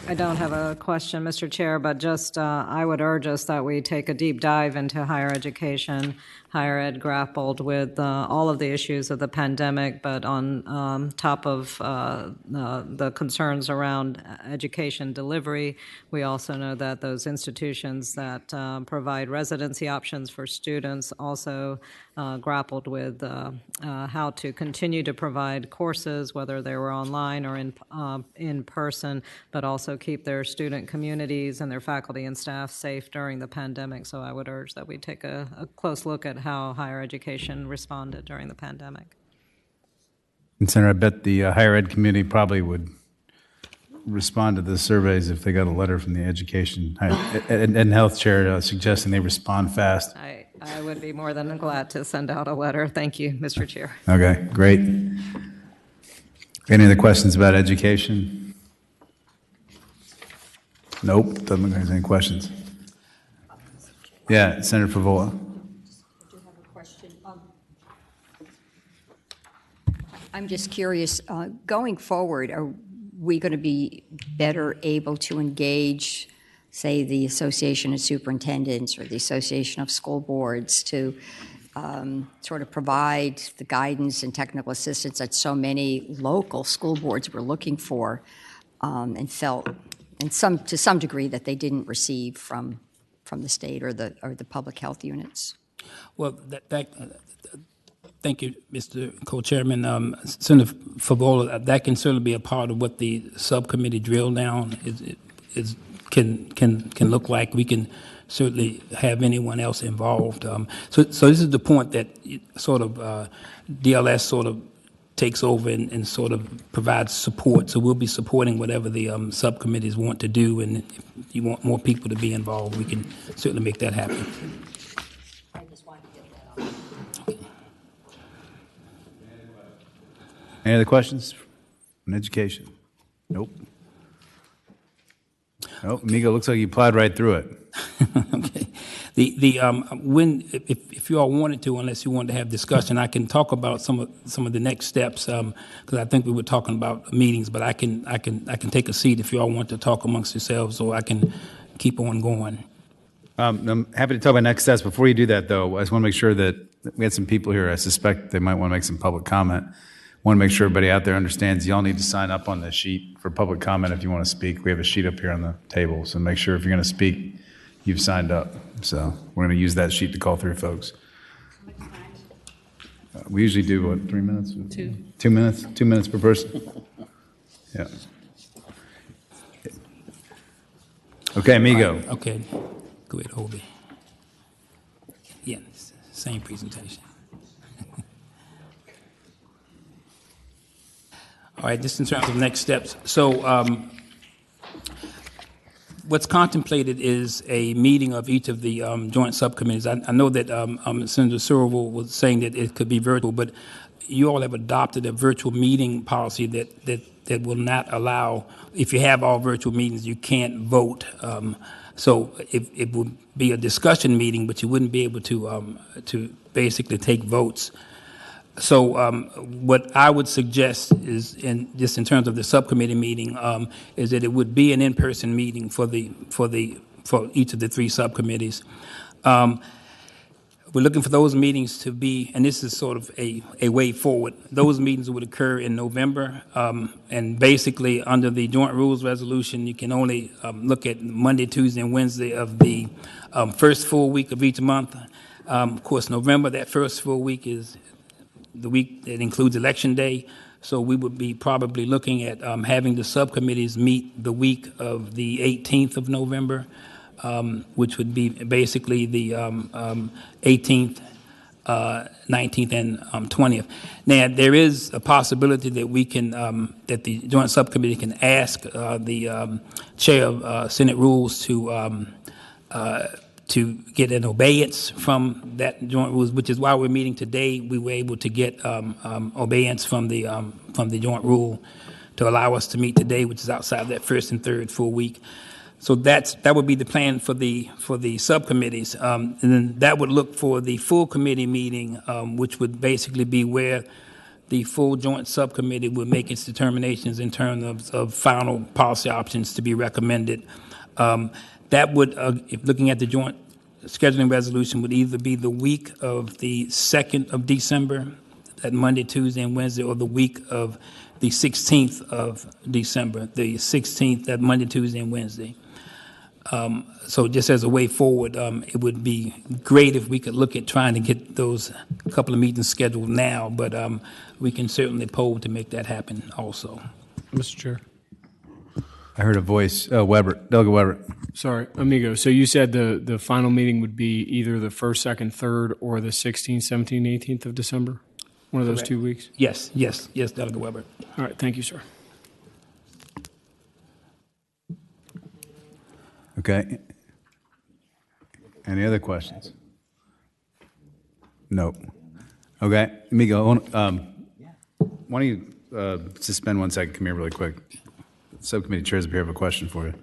I don't have a question, Mr. Chair, but just I would urge us that we take a deep dive into higher education. Higher ed grappled with all of the issues of the pandemic, but on top of the concerns around education delivery, we also know that those institutions that provide residency options for students also grappled with how to continue to provide courses, whether they were online or in person, but also keep their student communities and their faculty and staff safe during the pandemic. So I would urge that we take a close look at how higher education responded during the pandemic. And Senator, I bet the higher ed community probably would respond to the surveys if they got a letter from the education and health chair suggesting they respond fast. I would be more than glad to send out a letter. Thank you, Mr. Chair. Okay, great. Any other questions about education? Nope, doesn't look like there's any questions. Yeah, Senator Favola. I do have a question. I'm just curious, going forward, are we going to be better able to engage, say, the Association of Superintendents or the Association of School Boards to sort of provide the guidance and technical assistance that so many local school boards were looking for and felt, and to some degree, that they didn't receive from the state or the public health units? Well, thank you, Mr. Co-Chairman. Senator Favola, that can certainly be a part of what the subcommittee drill down can look like. We can certainly have anyone else involved. So this is the point that sort of DLS sort of takes over and sort of provides support. So we'll be supporting whatever the subcommittees want to do, and if you want more people to be involved, we can certainly make that happen. I just wanted to get that off. Any other questions on education? Nope. Oh, Amigo, looks like you plowed right through it. Okay. If you all wanted to, unless you wanted to have discussion, I can talk about some of the next steps because I think we were talking about meetings. But I can take a seat if you all want to talk amongst yourselves, so I can keep on going. I'm happy to talk about next steps. Before you do that, though, I just want to make sure that we had some people here. I suspect they might want to make some public comment. Want to make sure everybody out there understands you all need to sign up on the sheet for public comment if you want to speak. We have a sheet up here on the table, so make sure if you're going to speak, you've signed up. So we're going to use that sheet to call through folks. We usually do, what, 3 minutes? 2. 2 minutes? 2 minutes per person? Yeah. Okay, Amigo. Right. Okay. Go ahead, Obi. Yeah, same presentation. All right, just in terms of next steps. So what's contemplated is a meeting of each of the joint subcommittees. I know that Senator Searle was saying that it could be virtual, but you all have adopted a virtual meeting policy that will not allow, if you have all virtual meetings, you can't vote. So it would be a discussion meeting, but you wouldn't be able to basically take votes. So what I would suggest is, just in terms of the subcommittee meeting, is that it would be an in-person meeting for each of the 3 subcommittees. We're looking for those meetings to be, and this is sort of a way forward. Those meetings would occur in November, and basically under the joint rules resolution, you can only look at Monday, Tuesday, and Wednesday of the first full week of each month. Of course, November, that first full week is the week that includes Election Day, so we would be probably looking at having the subcommittees meet the week of the 18th of November, which would be basically the 18th, 19th, and 20th. Now, there is a possibility that we can, that the Joint Subcommittee can ask the Chair of Senate Rules to get an obeyance from that joint rules, which is why we're meeting today. We were able to get obeyance from the joint rule to allow us to meet today, which is outside that first and third full week. So that would be the plan for the subcommittees, and then that would look for the full committee meeting, which would basically be where the full joint subcommittee would make its determinations in terms of final policy options to be recommended. That would, if looking at the joint scheduling resolution, would either be the week of the 2nd of December, that Monday, Tuesday, and Wednesday, or the week of the 16th of December, the 16th, that Monday, Tuesday, and Wednesday. So just as a way forward, it would be great if we could look at trying to get those couple of meetings scheduled now, but we can certainly poll to make that happen also. Mr. Chair. I heard a voice. Weber, Delegate Weber. Sorry, Amigo. So you said the final meeting would be either the 1st, 2nd, 3rd, or the 16th, 17th, 18th of December? One of those Correct. 2 weeks? Yes, Delegate Weber. All right, thank you, sir. Okay. Any other questions? Nope. Okay, let me go. Why don't you suspend 1 second? Come here really quick. Subcommittee chairs up here have a question for you.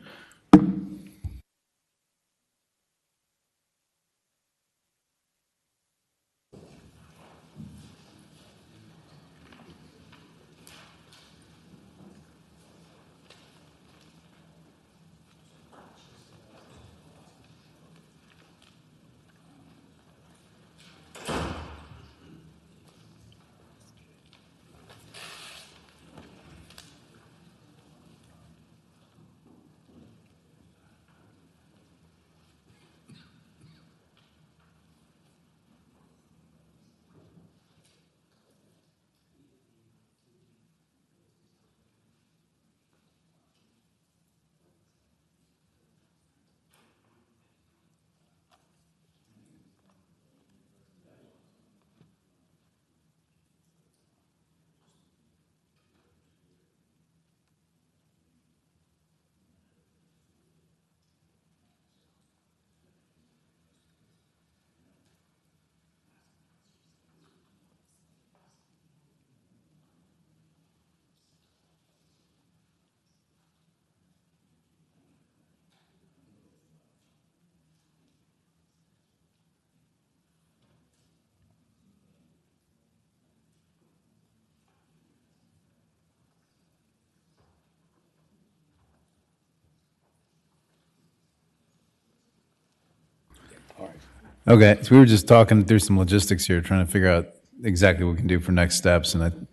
Okay, so we were just talking through some logistics here, trying to figure out exactly what we can do for next steps, and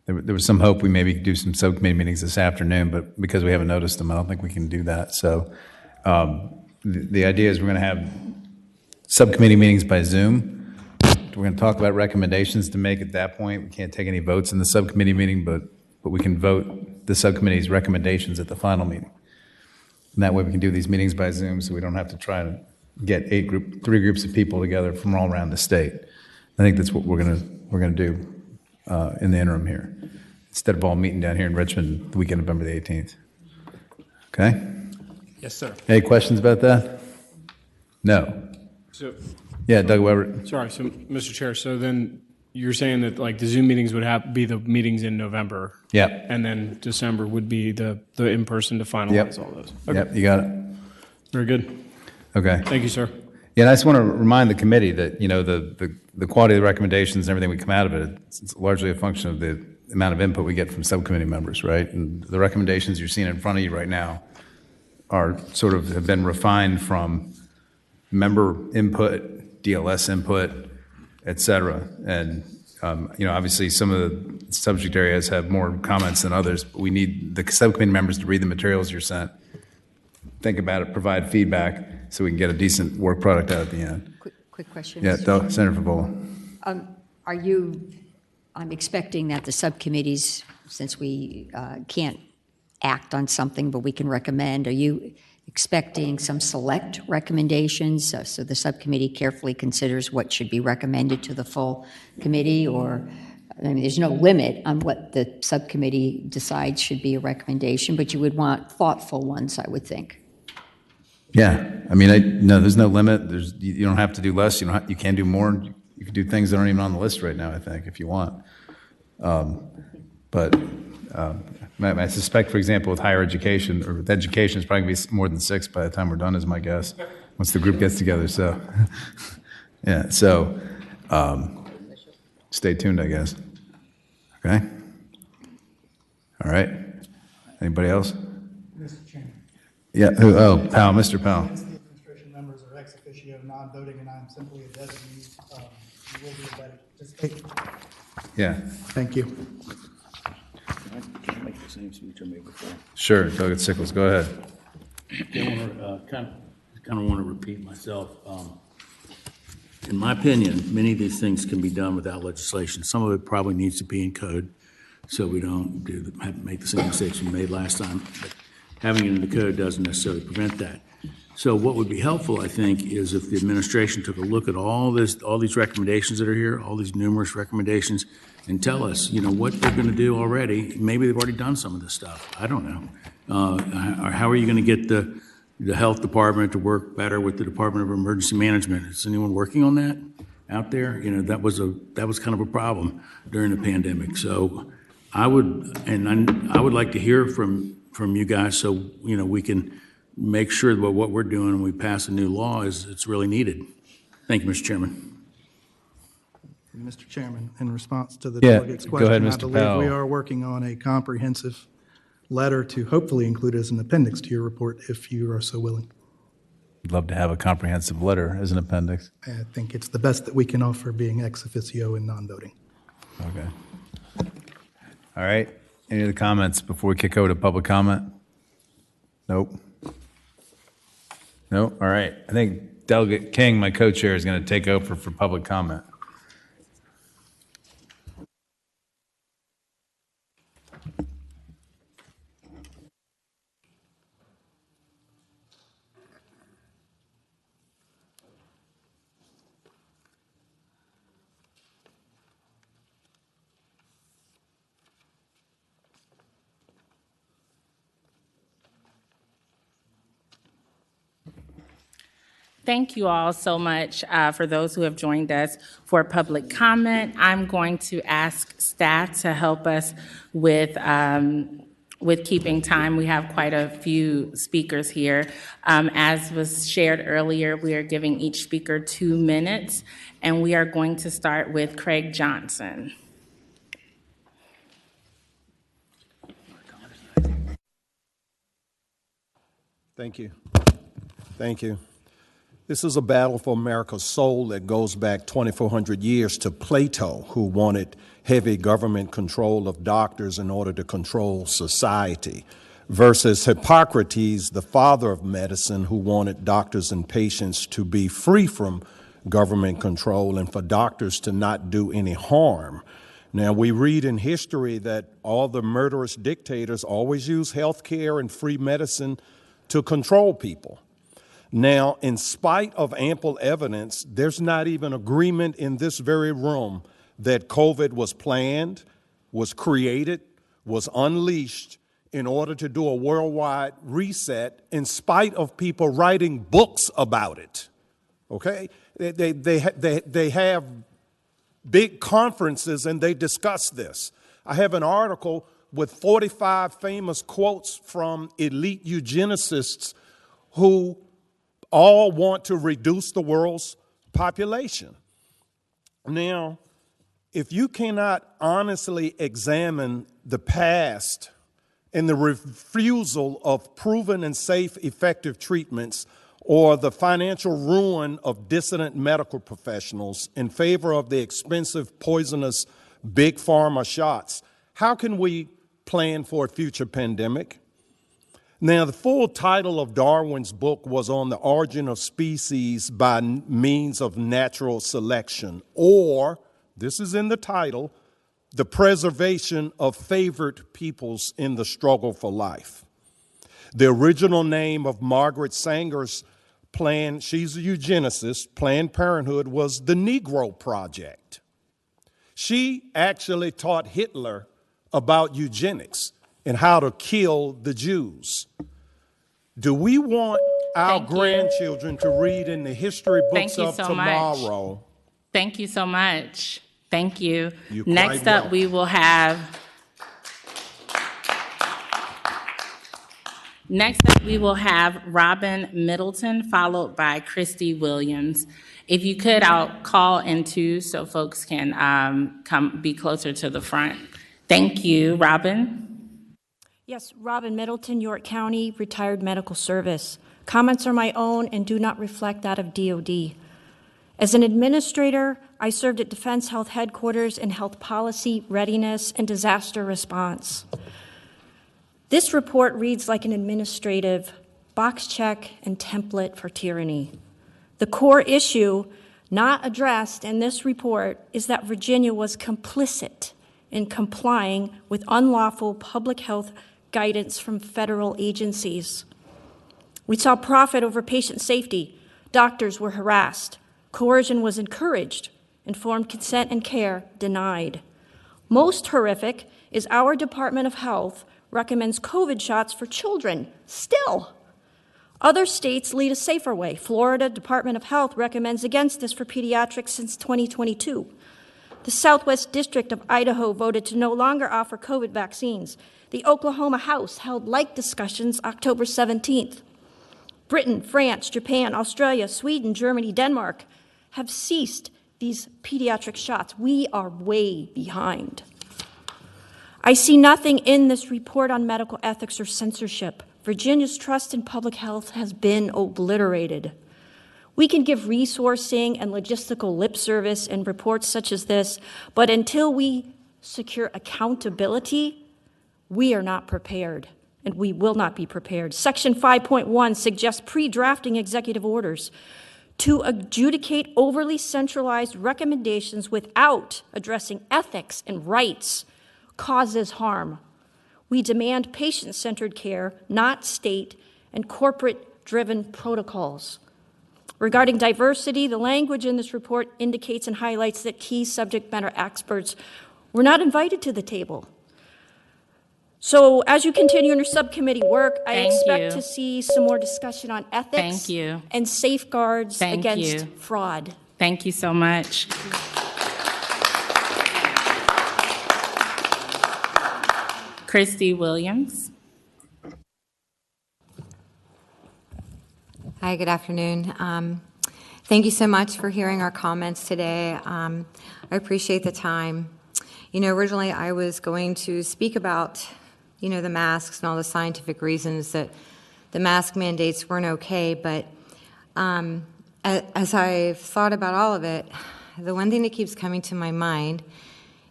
there was some hope we maybe could do some subcommittee meetings this afternoon, but because we haven't noticed them, I don't think we can do that. So the idea is we're going to have subcommittee meetings by Zoom. We're going to talk about recommendations to make at that point. We can't take any votes in the subcommittee meeting, but we can vote the subcommittee's recommendations at the final meeting. And that way we can do these meetings by Zoom, so we don't have to try to get three groups of people together from all around the state. I think that's what we're gonna do in the interim here, instead of all meeting down here in Richmond the weekend of November the 18th. Okay? Yes, sir. Any questions about that? No. So, yeah, Doug Weber. Sorry, so Mr. Chair, so then you're saying that like the Zoom meetings would be the meetings in November? Yeah. And then December would be the in-person to finalize all those? Okay. Yep, you got it. Very good. Okay. Thank you, sir. Yeah, and I just want to remind the committee that, you know, the quality of the recommendations and everything we come out of it, it's largely a function of the amount of input we get from subcommittee members, right? And the recommendations you're seeing in front of you right now are sort of have been refined from member input, DLS input, et cetera. And, you know, obviously some of the subject areas have more comments than others, but we need the subcommittee members to read the materials you're sent, think about it, provide feedback, so we can get a decent work product out at the end. Quick question. Yeah, Senator Favola. Are you, I'm expecting that the subcommittees, since we can't act on something, but we can recommend, are you expecting some select recommendations so the subcommittee carefully considers what should be recommended to the full committee? Or, I mean, there's no limit on what the subcommittee decides should be a recommendation, but you would want thoughtful ones, I would think. Yeah, I mean, no, there's no limit. You don't have to do less. You can do more. You can do things that aren't even on the list right now, I think, if you want. But I suspect, for example, with higher education or with education, it's probably going to be more than 6 by the time we're done, is my guess, once the group gets together. So, yeah, so stay tuned, I guess. Okay? All right. Anybody else? Mr. Chairman. Yeah, Powell, Mr. Powell. Since the administration members are ex officio non-voting and I am simply a designee, you will be invited to participate. Yeah. Thank you. Can I make the same speech I made before? Sure, Doug Sickles, go ahead. I want to kind of want to repeat myself. In my opinion, many of these things can be done without legislation. Some of it probably needs to be in code, so we don't make the same mistakes we made last time. But having it in the code doesn't necessarily prevent that. So what would be helpful, I think, is if the administration took a look at all these recommendations that are here, all these numerous recommendations, and tell us, you know, what they're going to do already. Maybe they've already done some of this stuff. I don't know. How are you going to get the health department to work better with the Department of Emergency Management? Is anyone working on that? out there, that was kind of a problem during the pandemic. So I would like to hear from you guys, so we can make sure that what we're doing when we pass a new law is it's really needed. Thank you, Mr. Chairman. Mr. Chairman, in response to the Yeah, delegate's go ahead, question, I Mr. believe Powell. we are working on a comprehensive letter to hopefully include as an appendix to your report, if you are so willing. I'd love to have a comprehensive letter as an appendix. I think it's the best that we can offer, being ex officio and non-voting. Okay. All right. Any other comments before we kick over to public comment? Nope. Nope. All right. I think Delegate King, my co-chair, is going to take over for public comment. Thank you all so much for those who have joined us for public comment. I'm going to ask staff to help us with keeping time. We have quite a few speakers here. As was shared earlier, we are giving each speaker 2 minutes, and we are going to start with Craig Johnson. Thank you. Thank you. This is a battle for America's soul that goes back 2,400 years to Plato, who wanted heavy government control of doctors in order to control society, versus Hippocrates, the father of medicine, who wanted doctors and patients to be free from government control and for doctors to not do any harm. Now, we read in history that all the murderous dictators always use health care and free medicine to control people. Now, in spite of ample evidence, there's not even agreement in this very room that COVID was planned, was created, was unleashed in order to do a worldwide reset, in spite of people writing books about it. Okay? They have big conferences and they discuss this. I have an article with 45 famous quotes from elite eugenicists who all want to reduce the world's population. Now, if you cannot honestly examine the past and the refusal of proven and safe, effective treatments, or the financial ruin of dissident medical professionals in favor of the expensive, poisonous big pharma shots, how can we plan for a future pandemic? Now, the full title of Darwin's book was On the Origin of Species by Means of Natural Selection, or, this is in the title, The Preservation of Favored Peoples in the Struggle for Life. The original name of Margaret Sanger's plan, she's a eugenicist, Planned Parenthood, was the Negro Project. She actually taught Hitler about eugenics and how to kill the Jews. Do we want our grandchildren to read in the history books of tomorrow? Thank you so much. Thank you. You're Next quite up, we will have Robin Middleton, followed by Christy Williams. If you could, I'll call in two so folks can be closer to the front. Thank you. Robin? Yes, Robin Middleton, York County, retired medical service. Comments are my own and do not reflect that of DOD. As an administrator, I served at Defense Health Headquarters in health policy, readiness, and disaster response. This report reads like an administrative box check and template for tyranny. The core issue not addressed in this report is that Virginia was complicit in complying with unlawful public health guidance from federal agencies. We saw profit over patient safety. Doctors were harassed. Coercion was encouraged. Informed consent and care denied. Most horrific is our Department of Health recommends COVID shots for children, still. Other states lead a safer way. Florida Department of Health recommends against this for pediatrics since 2022. The Southwest District of Idaho voted to no longer offer COVID vaccines. The Oklahoma House held like discussions October 17th. Britain, France, Japan, Australia, Sweden, Germany, Denmark have ceased these pediatric shots. We are way behind. I see nothing in this report on medical ethics or censorship. Virginia's trust in public health has been obliterated. We can give resourcing and logistical lip service in reports such as this, but until we secure accountability, we are not prepared, and we will not be prepared. Section 5.1 suggests pre-drafting executive orders to adjudicate overly centralized recommendations without addressing ethics and rights causes harm. We demand patient-centered care, not state and corporate-driven protocols. Regarding diversity, the language in this report indicates and highlights that key subject matter experts were not invited to the table. So as you continue in your subcommittee work, I expect to see some more discussion on ethics and safeguards against fraud. Thank you so much. Christy Williams. Hi, good afternoon. Thank you so much for hearing our comments today. I appreciate the time. You know, originally I was going to speak about, you know, the masks and all the scientific reasons that the mask mandates weren't okay, but as I've thought about all of it, the one thing that keeps coming to my mind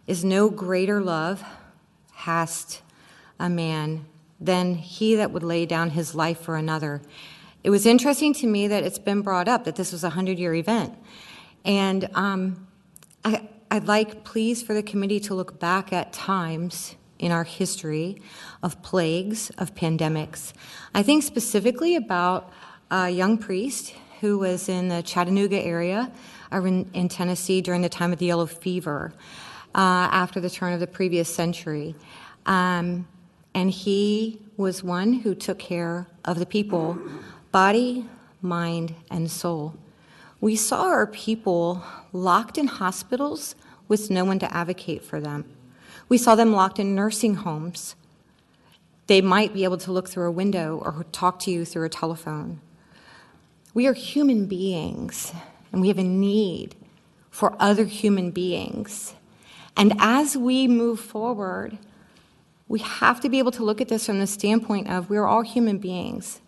is no greater love hast a man than he that would lay down his life for another. It was interesting to me that it's been brought up that this was a 100-year event. And I'd like, please, for the committee to look back at times in our history of plagues, of pandemics. I think specifically about a young priest who was in the Chattanooga area in Tennessee during the time of the yellow fever after the turn of the previous century. And he was one who took care of the people, body, mind, and soul. We saw our people locked in hospitals with no one to advocate for them. We saw them locked in nursing homes. They might be able to look through a window or talk to you through a telephone. We are human beings, and we have a need for other human beings. And as we move forward, we have to be able to look at this from the standpoint of we're all human beings.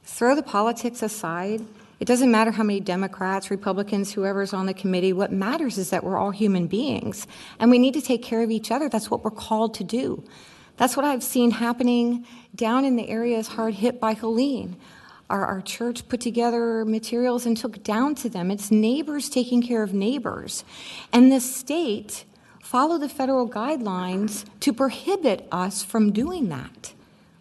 Throw the politics aside. It doesn't matter how many Democrats, Republicans, whoever's on the committee. What matters is that we're all human beings, and we need to take care of each other. That's what we're called to do. That's what I've seen happening down in the areas hard hit by Helene. Our church put together materials and took down to them. It's neighbors taking care of neighbors. And the state followed the federal guidelines to prohibit us from doing that.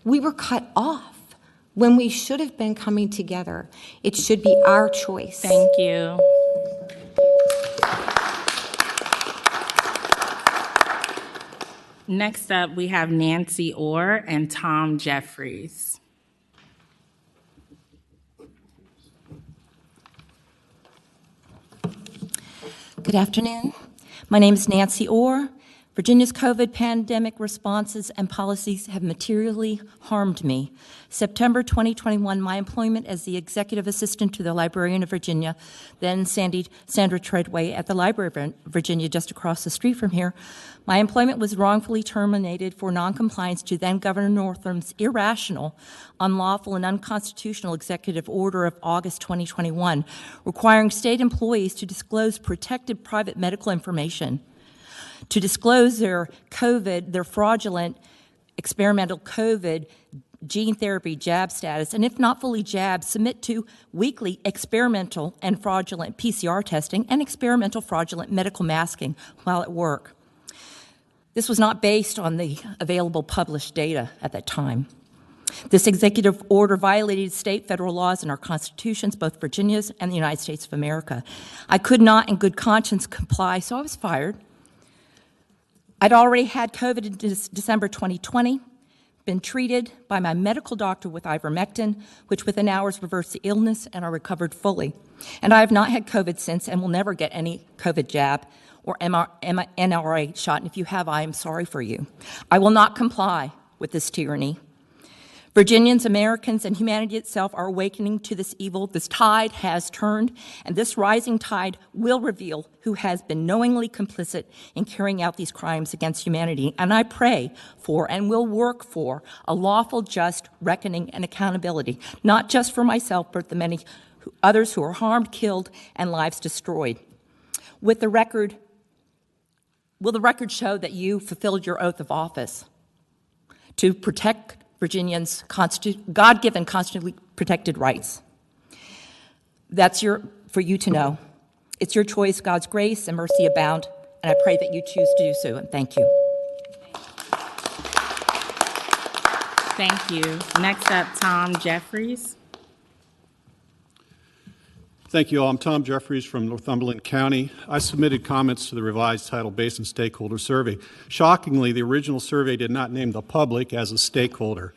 We were cut off when we should have been coming together. It should be our choice. Thank you. Next up, we have Nancy Orr and Tom Jeffries. Good afternoon. My name is Nancy Orr. Virginia's COVID pandemic responses and policies have materially harmed me. September 2021, my employment as the executive assistant to the Librarian of Virginia, then Sandra Treadway at the Library of Virginia just across the street from here, my employment was wrongfully terminated for noncompliance to then Governor Northam's irrational, unlawful, and unconstitutional executive order of August 2021, requiring state employees to disclose protected private medical information, to disclose their fraudulent experimental COVID gene therapy jab status, and if not fully jabbed, submit to weekly experimental and fraudulent PCR testing and experimental fraudulent medical masking while at work. This was not based on the available published data at that time. This executive order violated state, federal laws, and our constitutions, both Virginia's and the United States of America. I could not in good conscience comply, so I was fired. I'd already had COVID in December 2020. been treated by my medical doctor with ivermectin, which within hours reversed the illness, and I recovered fully. And I have not had COVID since and will never get any COVID jab or NRA shot. And if you have, I am sorry for you. I will not comply with this tyranny. Virginians, Americans, and humanity itself are awakening to this evil. This tide has turned, and this rising tide will reveal who has been knowingly complicit in carrying out these crimes against humanity. And I pray for and will work for a lawful, just reckoning and accountability, not just for myself, but the many others who are harmed, killed, and lives destroyed. Will the record show that you fulfilled your oath of office to protect Virginians' God-given, constitutionally protected rights? That's for you to know. It's your choice. God's grace and mercy abound, and I pray that you choose to do so, and thank you. Thank you. Next up, Tom Jeffries. Thank you all. I'm Tom Jeffries from Northumberland County. I submitted comments to the revised Tidal Basin Stakeholder Survey. Shockingly, the original survey did not name the public as a stakeholder.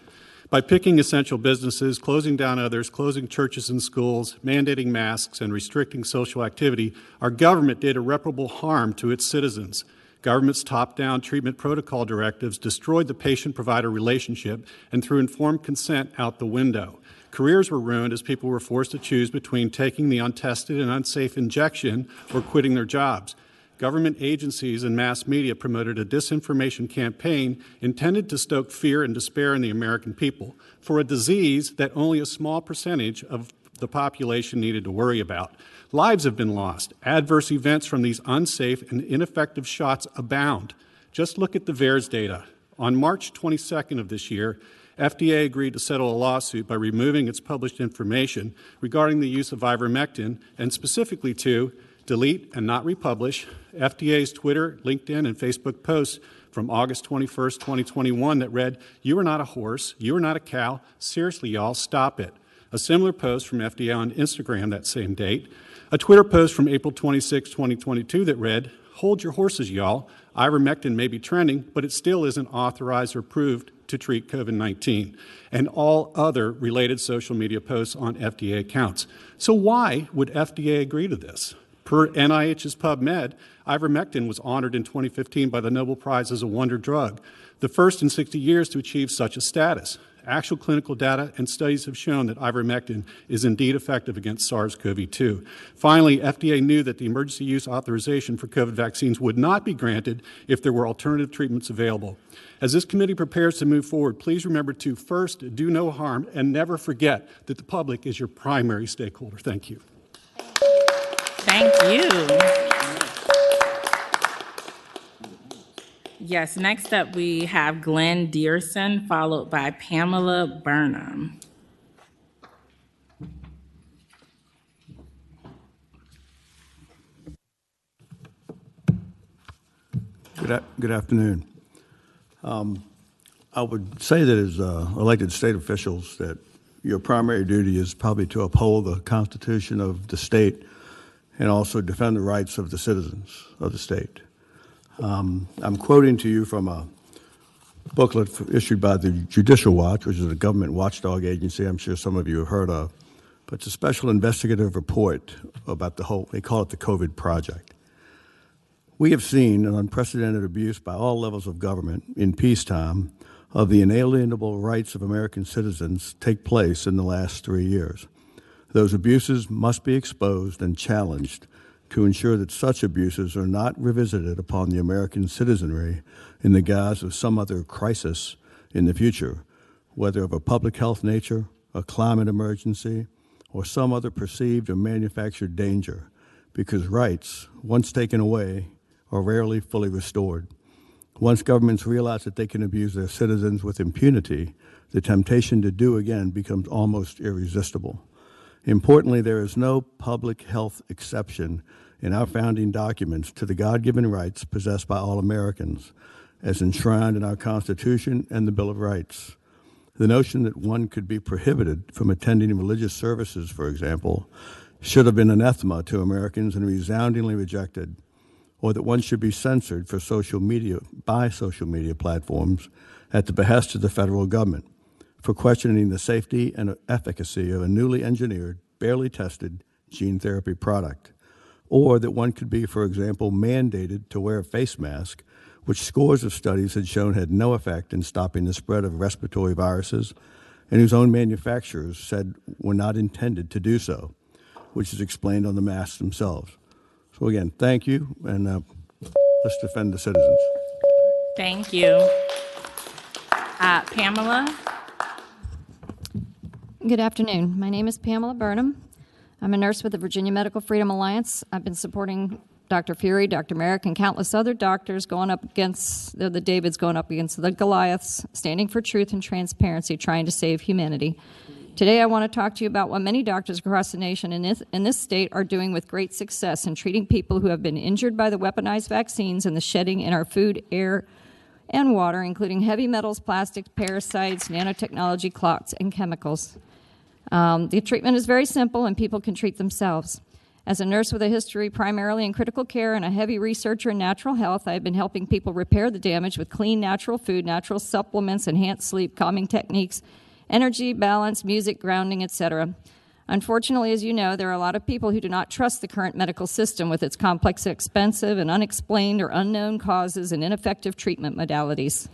By picking essential businesses, closing down others, closing churches and schools, mandating masks, and restricting social activity, our government did irreparable harm to its citizens. Government's top-down treatment protocol directives destroyed the patient-provider relationship and threw informed consent out the window. Careers were ruined as people were forced to choose between taking the untested and unsafe injection or quitting their jobs. Government agencies and mass media promoted a disinformation campaign intended to stoke fear and despair in the American people for a disease that only a small percentage of the population needed to worry about. Lives have been lost. Adverse events from these unsafe and ineffective shots abound. Just look at the VAERS data. On March 22nd of this year, FDA agreed to settle a lawsuit by removing its published information regarding the use of ivermectin, and specifically to delete and not republish FDA's Twitter, LinkedIn, and Facebook posts from August 21st, 2021 that read, "You are not a horse, you are not a cow, seriously y'all, stop it." A similar post from FDA on Instagram that same date. A Twitter post from April 26, 2022 that read, "Hold your horses, y'all. Ivermectin may be trending, but it still isn't authorized or approved to treat COVID-19, and all other related social media posts on FDA accounts. So why would FDA agree to this? Per NIH's PubMed, ivermectin was honored in 2015 by the Nobel Prize as a wonder drug, the first in 60 years to achieve such a status. Actual clinical data and studies have shown that ivermectin is indeed effective against SARS-CoV-2. Finally, FDA knew that the emergency use authorization for COVID vaccines would not be granted if there were alternative treatments available. As this committee prepares to move forward, please remember to first do no harm and never forget that the public is your primary stakeholder. Thank you. Thank you. Yes, next up we have Glenn Dearson, followed by Pamela Burnham. Good afternoon. I would say that as elected state officials that your primary duty is probably to uphold the Constitution of the state and also defend the rights of the citizens of the state. I'm quoting to you from a booklet issued by the Judicial Watch, which is a government watchdog agency I'm sure some of you have heard of, but it's a special investigative report about they call it the COVID Project. We have seen an unprecedented abuse by all levels of government in peacetime of the inalienable rights of American citizens take place in the last 3 years. Those abuses must be exposed and challenged to ensure that such abuses are not revisited upon the American citizenry in the guise of some other crisis in the future, whether of a public health nature, a climate emergency, or some other perceived or manufactured danger, because rights, once taken away, are rarely fully restored. Once governments realize that they can abuse their citizens with impunity, the temptation to do again becomes almost irresistible. Importantly, there is no public health exception in our founding documents to the God-given rights possessed by all Americans, as enshrined in our Constitution and the Bill of Rights. The notion that one could be prohibited from attending religious services, for example, should have been anathema to Americans and resoundingly rejected, or that one should be censored for social media by social media platforms at the behest of the federal government for questioning the safety and efficacy of a newly engineered, barely tested gene therapy product, or that one could be, for example, mandated to wear a face mask, which scores of studies had shown had no effect in stopping the spread of respiratory viruses, and whose own manufacturers said were not intended to do so, which is explained on the masks themselves. So again, thank you, and let's defend the citizens. Thank you. Pamela? Good afternoon. My name is Pamela Burnham. I'm a nurse with the Virginia Medical Freedom Alliance. I've been supporting Dr. Fury, Dr. Merrick, and countless other doctors going up against, the Davids going up against the Goliaths, standing for truth and transparency, trying to save humanity. Today I want to talk to you about what many doctors across the nation in this state are doing with great success in treating people who have been injured by the weaponized vaccines and the shedding in our food, air, and water, including heavy metals, plastics, parasites, nanotechnology, clots, and chemicals. The treatment is very simple, and people can treat themselves. As a nurse with a history primarily in critical care and a heavy researcher in natural health, I have been helping people repair the damage with clean, natural food, natural supplements, enhanced sleep, calming techniques, energy, balance, music, grounding, etc. Unfortunately, as you know, there are a lot of people who do not trust the current medical system with its complex, expensive, and unexplained or unknown causes and ineffective treatment modalities.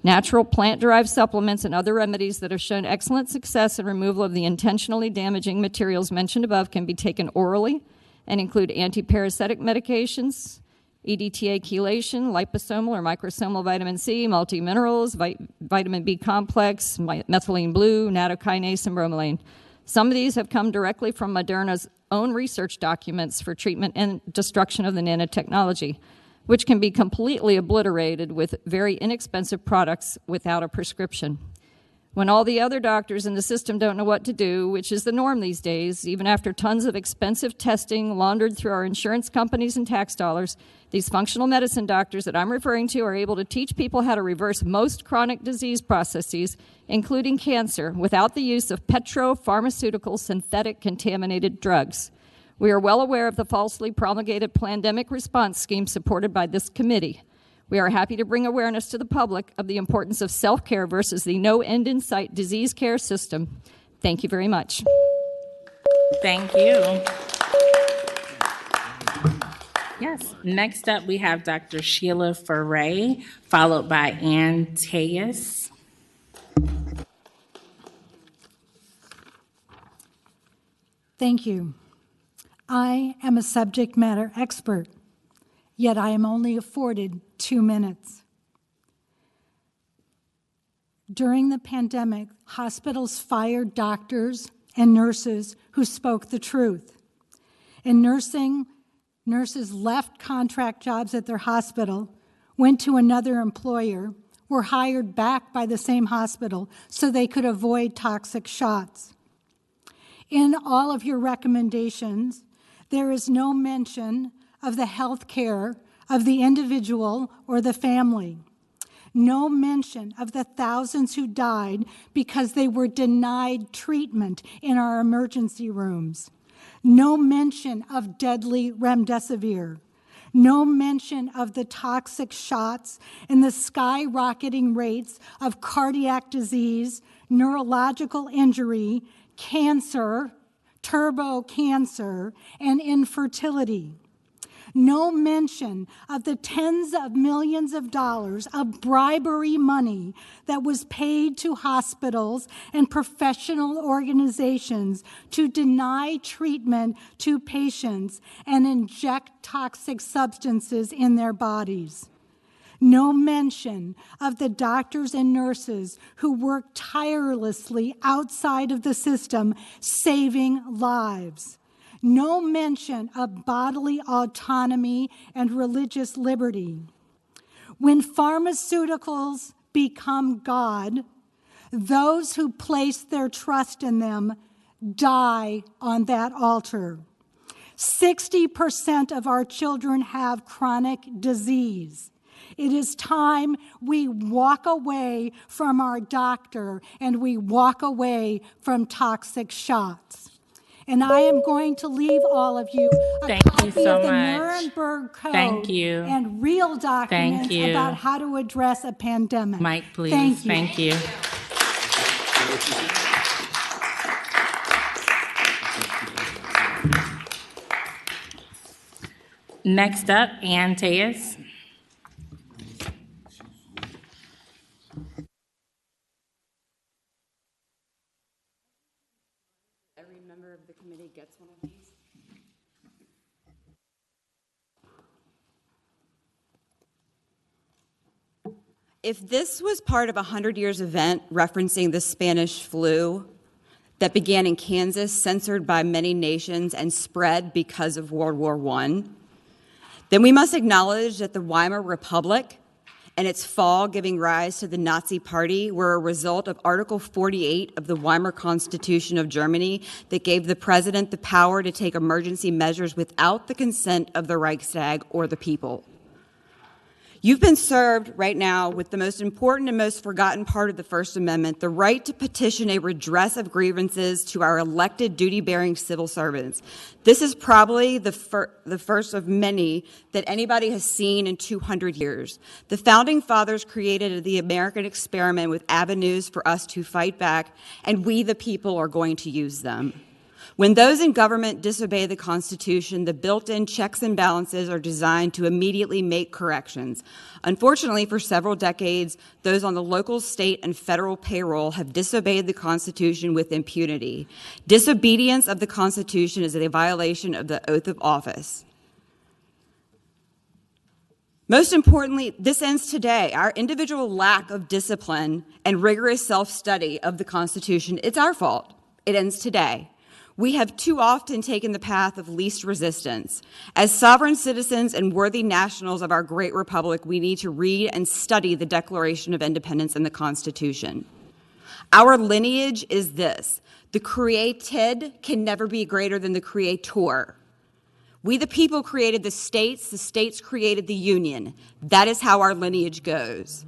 Natural plant-derived supplements and other remedies that have shown excellent success in removal of the intentionally damaging materials mentioned above can be taken orally and include antiparasitic medications, EDTA chelation, liposomal or microsomal vitamin C, multiminerals, vitamin B complex, methylene blue, nattokinase, and bromelain. Some of these have come directly from Moderna's own research documents for treatment and destruction of the nanotechnology, which can be completely obliterated with very inexpensive products without a prescription. When all the other doctors in the system don't know what to do, which is the norm these days, even after tons of expensive testing laundered through our insurance companies and tax dollars, these functional medicine doctors that I'm referring to are able to teach people how to reverse most chronic disease processes, including cancer, without the use of petropharmaceutical synthetic contaminated drugs. We are well aware of the falsely promulgated pandemic response scheme supported by this committee. We are happy to bring awareness to the public of the importance of self-care versus the no end in sight disease care system. Thank you very much. Thank you. Yes, next up we have Dr. Sheila Foray, followed by Ann Tejas. Thank you. I am a subject matter expert, yet I am only afforded 2 minutes. During the pandemic, hospitals fired doctors and nurses who spoke the truth. In nursing, nurses left contract jobs at their hospital, went to another employer, were hired back by the same hospital so they could avoid toxic shots. In all of your recommendations, there is no mention of the health care of the individual or the family. No mention of the thousands who died because they were denied treatment in our emergency rooms. No mention of deadly remdesivir. No mention of the toxic shots and the skyrocketing rates of cardiac disease, neurological injury, cancer, turbo cancer, and infertility. No mention of the tens of millions of dollars of bribery money that was paid to hospitals and professional organizations to deny treatment to patients and inject toxic substances in their bodies. No mention of the doctors and nurses who work tirelessly outside of the system, saving lives. No mention of bodily autonomy and religious liberty. When pharmaceuticals become God, those who place their trust in them die on that altar. 60% of our children have chronic disease. It is time we walk away from our doctor and we walk away from toxic shots. And I am going to leave all of you a Thank you copy so of the much. Nuremberg Code Thank you. and real documents you. about how to address a pandemic. Mike, please. Thank you. Thank you. Next up, Ann Teas. Every member of the committee gets one of these. If this was part of a 100 years event referencing the Spanish flu that began in Kansas, censored by many nations, and spread because of World War I, then we must acknowledge that the Weimar Republic and its fall giving rise to the Nazi Party were a result of Article 48 of the Weimar Constitution of Germany that gave the president the power to take emergency measures without the consent of the Reichstag or the people. You've been served right now with the most important and most forgotten part of the First Amendment, the right to petition a redress of grievances to our elected duty-bearing civil servants. This is probably the first of many that anybody has seen in 200 years. The Founding Fathers created the American experiment with avenues for us to fight back, and we, the people, are going to use them. When those in government disobey the Constitution, the built-in checks and balances are designed to immediately make corrections. Unfortunately, for several decades, those on the local, state, and federal payroll have disobeyed the Constitution with impunity. Disobedience of the Constitution is a violation of the oath of office. Most importantly, this ends today. Our individual lack of discipline and rigorous self-study of the Constitution, it's our fault. It ends today. We have too often taken the path of least resistance. As sovereign citizens and worthy nationals of our great republic, we need to read and study the Declaration of Independence and the Constitution. Our lineage is this: the created can never be greater than the creator. We the people created the states created the union. That is how our lineage goes.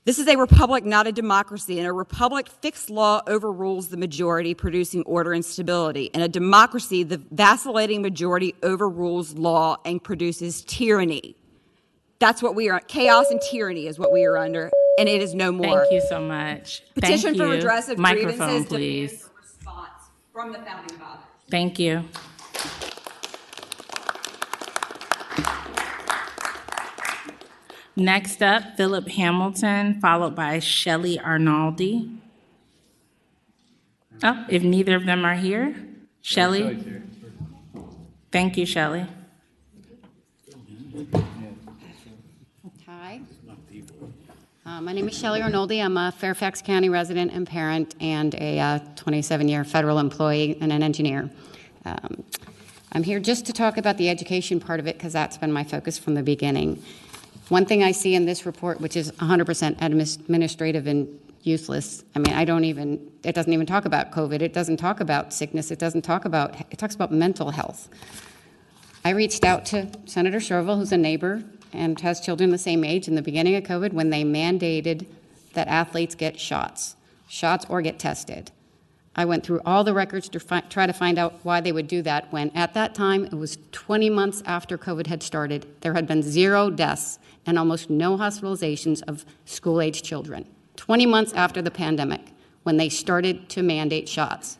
This is a republic, not a democracy. In a republic, fixed law overrules the majority, producing order and stability. In a democracy, the vacillating majority overrules law and produces tyranny. That's what we are. Chaos and tyranny is what we are under, and it is no more. Thank you so much. Petition Thank for you. redress of Microphone, grievances please. demands a response from the Founding Fathers. Thank you. Next up, Philip Hamilton, followed by Shelley Arnaldi. Oh, if neither of them are here, Shelley. Thank you, Shelley. Hi. My name is Shelley Arnoldi. I'm a Fairfax County resident and parent and a 27-year federal employee and an engineer. I'm here just to talk about the education part of it because that's been my focus from the beginning. One thing I see in this report, which is 100% administrative and useless, I mean, it doesn't even talk about COVID. It doesn't talk about sickness. It talks about mental health. I reached out to Senator Sherville, who's a neighbor and has children the same age, in the beginning of COVID when they mandated that athletes get shots or get tested. I went through all the records to try to find out why they would do that when, at that time, it was 20 months after COVID had started. There had been 0 deaths and almost no hospitalizations of school-age children. 20 months after the pandemic, when they started to mandate shots.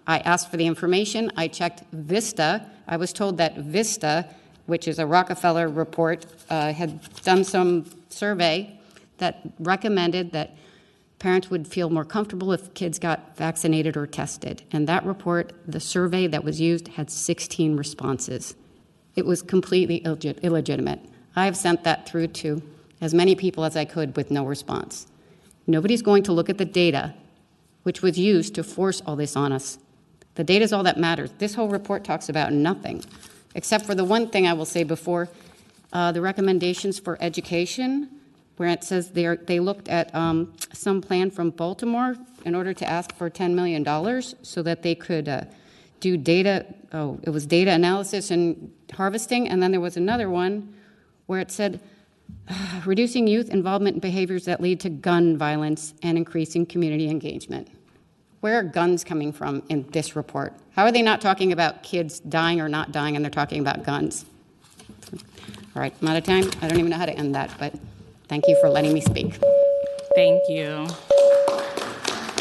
I asked for the information. I checked VISTA. I was told that VISTA, which is a Rockefeller report, had done some survey that recommended that parents would feel more comfortable if kids got vaccinated or tested. And that report, the survey that was used, had 16 responses. It was completely illegitimate. I have sent that through to as many people as I could with no response. Nobody's going to look at the data, which was used to force all this on us. The data is all that matters. This whole report talks about nothing, except for the one thing I will say before, the recommendations for education, where it says they looked at some plan from Baltimore in order to ask for $10 million so that they could do data, it was data analysis and harvesting, and then there was another one where it said reducing youth involvement in behaviors that lead to gun violence and increasing community engagement. Where are guns coming from in this report? How are they not talking about kids dying or not dying, and they're talking about guns? All right, I'm out of time. I don't even know how to end that, but thank you for letting me speak. Thank you.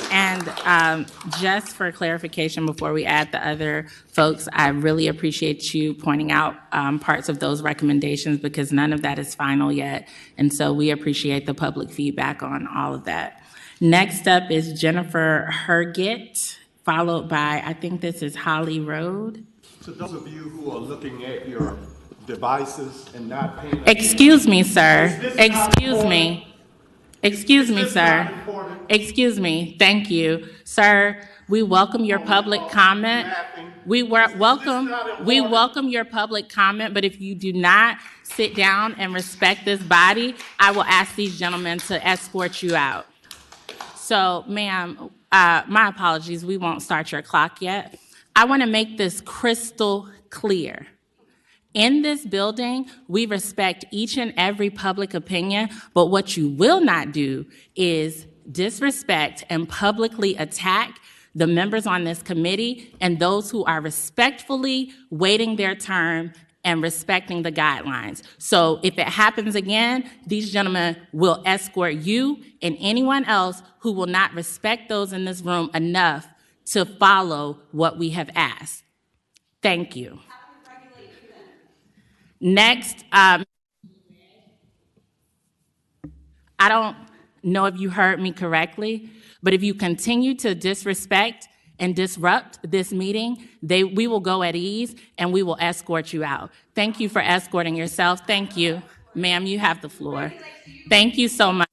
And just for clarification, before we add the other folks, I really appreciate you pointing out parts of those recommendations, because none of that is final yet. And so we appreciate the public feedback on all of that. Next up is Jennifer Herget, followed by, I think this is Holly Road. To those of you who are looking at your devices and not paying Excuse me, sir. Excuse me. Excuse me, sir. Excuse me. Thank you. Sir, we welcome your public comment. We welcome your public comment, but if you do not sit down and respect this body, I will ask these gentlemen to escort you out. So, ma'am, my apologies. We won't start your clock yet. I want to make this crystal clear. In this building, we respect each and every public opinion, but what you will not do is disrespect and publicly attack the members on this committee and those who are respectfully waiting their turn and respecting the guidelines. So if it happens again, these gentlemen will escort you and anyone else who will not respect those in this room enough to follow what we have asked. Thank you. Next, I don't know if you heard me correctly, but if you continue to disrespect and disrupt this meeting, we will go at ease and we will escort you out. Thank you for escorting yourself. Thank you. Ma'am, you have the floor. Thank you so much.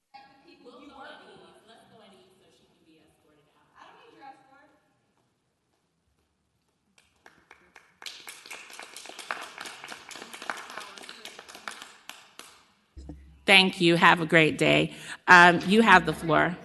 Thank you. Have a great day. You have the floor.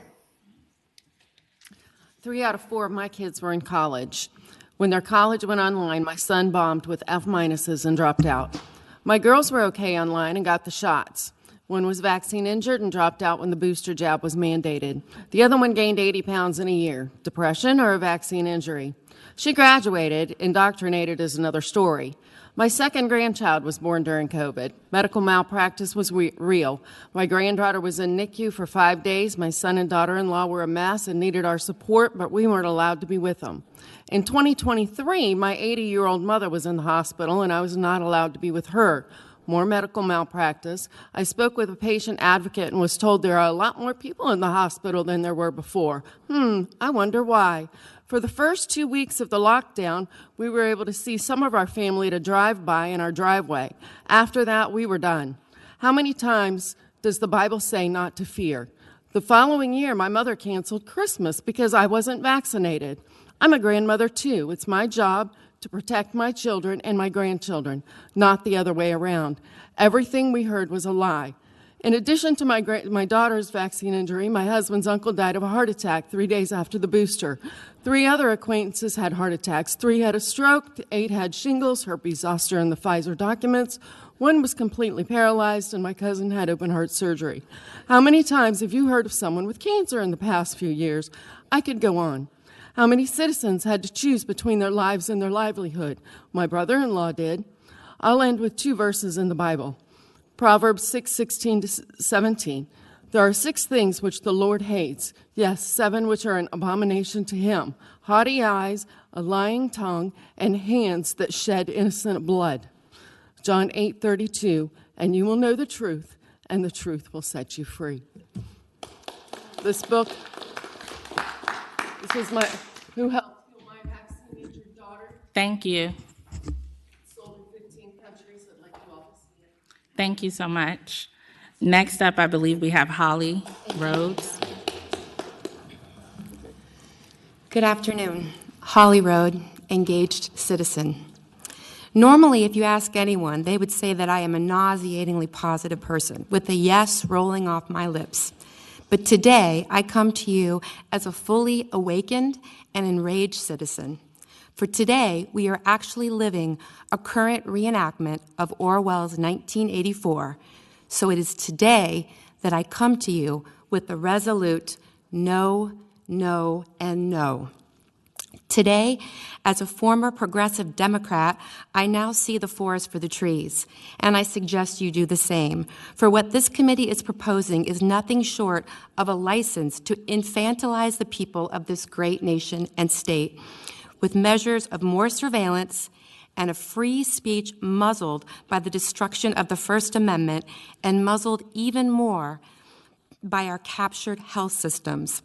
3 out of 4 of my kids were in college. When their college went online, my son bombed with F- and dropped out. My girls were okay online and got the shots. One was vaccine injured and dropped out when the booster jab was mandated. The other one gained 80 pounds in a year. Depression or a vaccine injury? She graduated. Indoctrinated is another story. My second grandchild was born during COVID. Medical malpractice was real. My granddaughter was in NICU for 5 days. My son and daughter-in-law were a mess and needed our support, but we weren't allowed to be with them. In 2023, my 80-year-old mother was in the hospital, and I was not allowed to be with her. More medical malpractice. I spoke with a patient advocate and was told there are a lot more people in the hospital than there were before. I wonder why. For the first 2 weeks of the lockdown, we were able to see some of our family at a drive-by in our driveway. After that, we were done. How many times does the Bible say not to fear? The following year, my mother canceled Christmas because I wasn't vaccinated. I'm a grandmother too. It's my job to protect my children and my grandchildren, not the other way around. Everything we heard was a lie. In addition to my daughter's vaccine injury, my husband's uncle died of a heart attack 3 days after the booster. 3 other acquaintances had heart attacks. 3 had a stroke. 8 had shingles, herpes zoster, and the Pfizer documents. 1 was completely paralyzed, and my cousin had open heart surgery. How many times have you heard of someone with cancer in the past few years? I could go on. How many citizens had to choose between their lives and their livelihood? My brother-in-law did. I'll end with 2 verses in the Bible. Proverbs 6:16-17. There are 6 things which the Lord hates, yes, 7 which are an abomination to him: haughty eyes, a lying tongue, and hands that shed innocent blood. John 8:32, and you will know the truth, and the truth will set you free. This book, this is who helped heal my vaccine-injured daughter. Thank you. Sold in 15 countries. I'd like you all to see it. Thank you so much. Next up, I believe we have Holly Rhodes. Good afternoon. Holly Road, engaged citizen. Normally, if you ask anyone, they would say that I am a nauseatingly positive person, with a yes rolling off my lips. But today, I come to you as a fully awakened and enraged citizen. For today, we are actually living a current reenactment of Orwell's 1984. So it is today that I come to you with the resolute no, no, and no. Today, as a former progressive Democrat, I now see the forest for the trees, and I suggest you do the same. For what this committee is proposing is nothing short of a license to infantilize the people of this great nation and state, with measures of more surveillance and a free speech muzzled by the destruction of the First Amendment and muzzled even more by our captured health systems.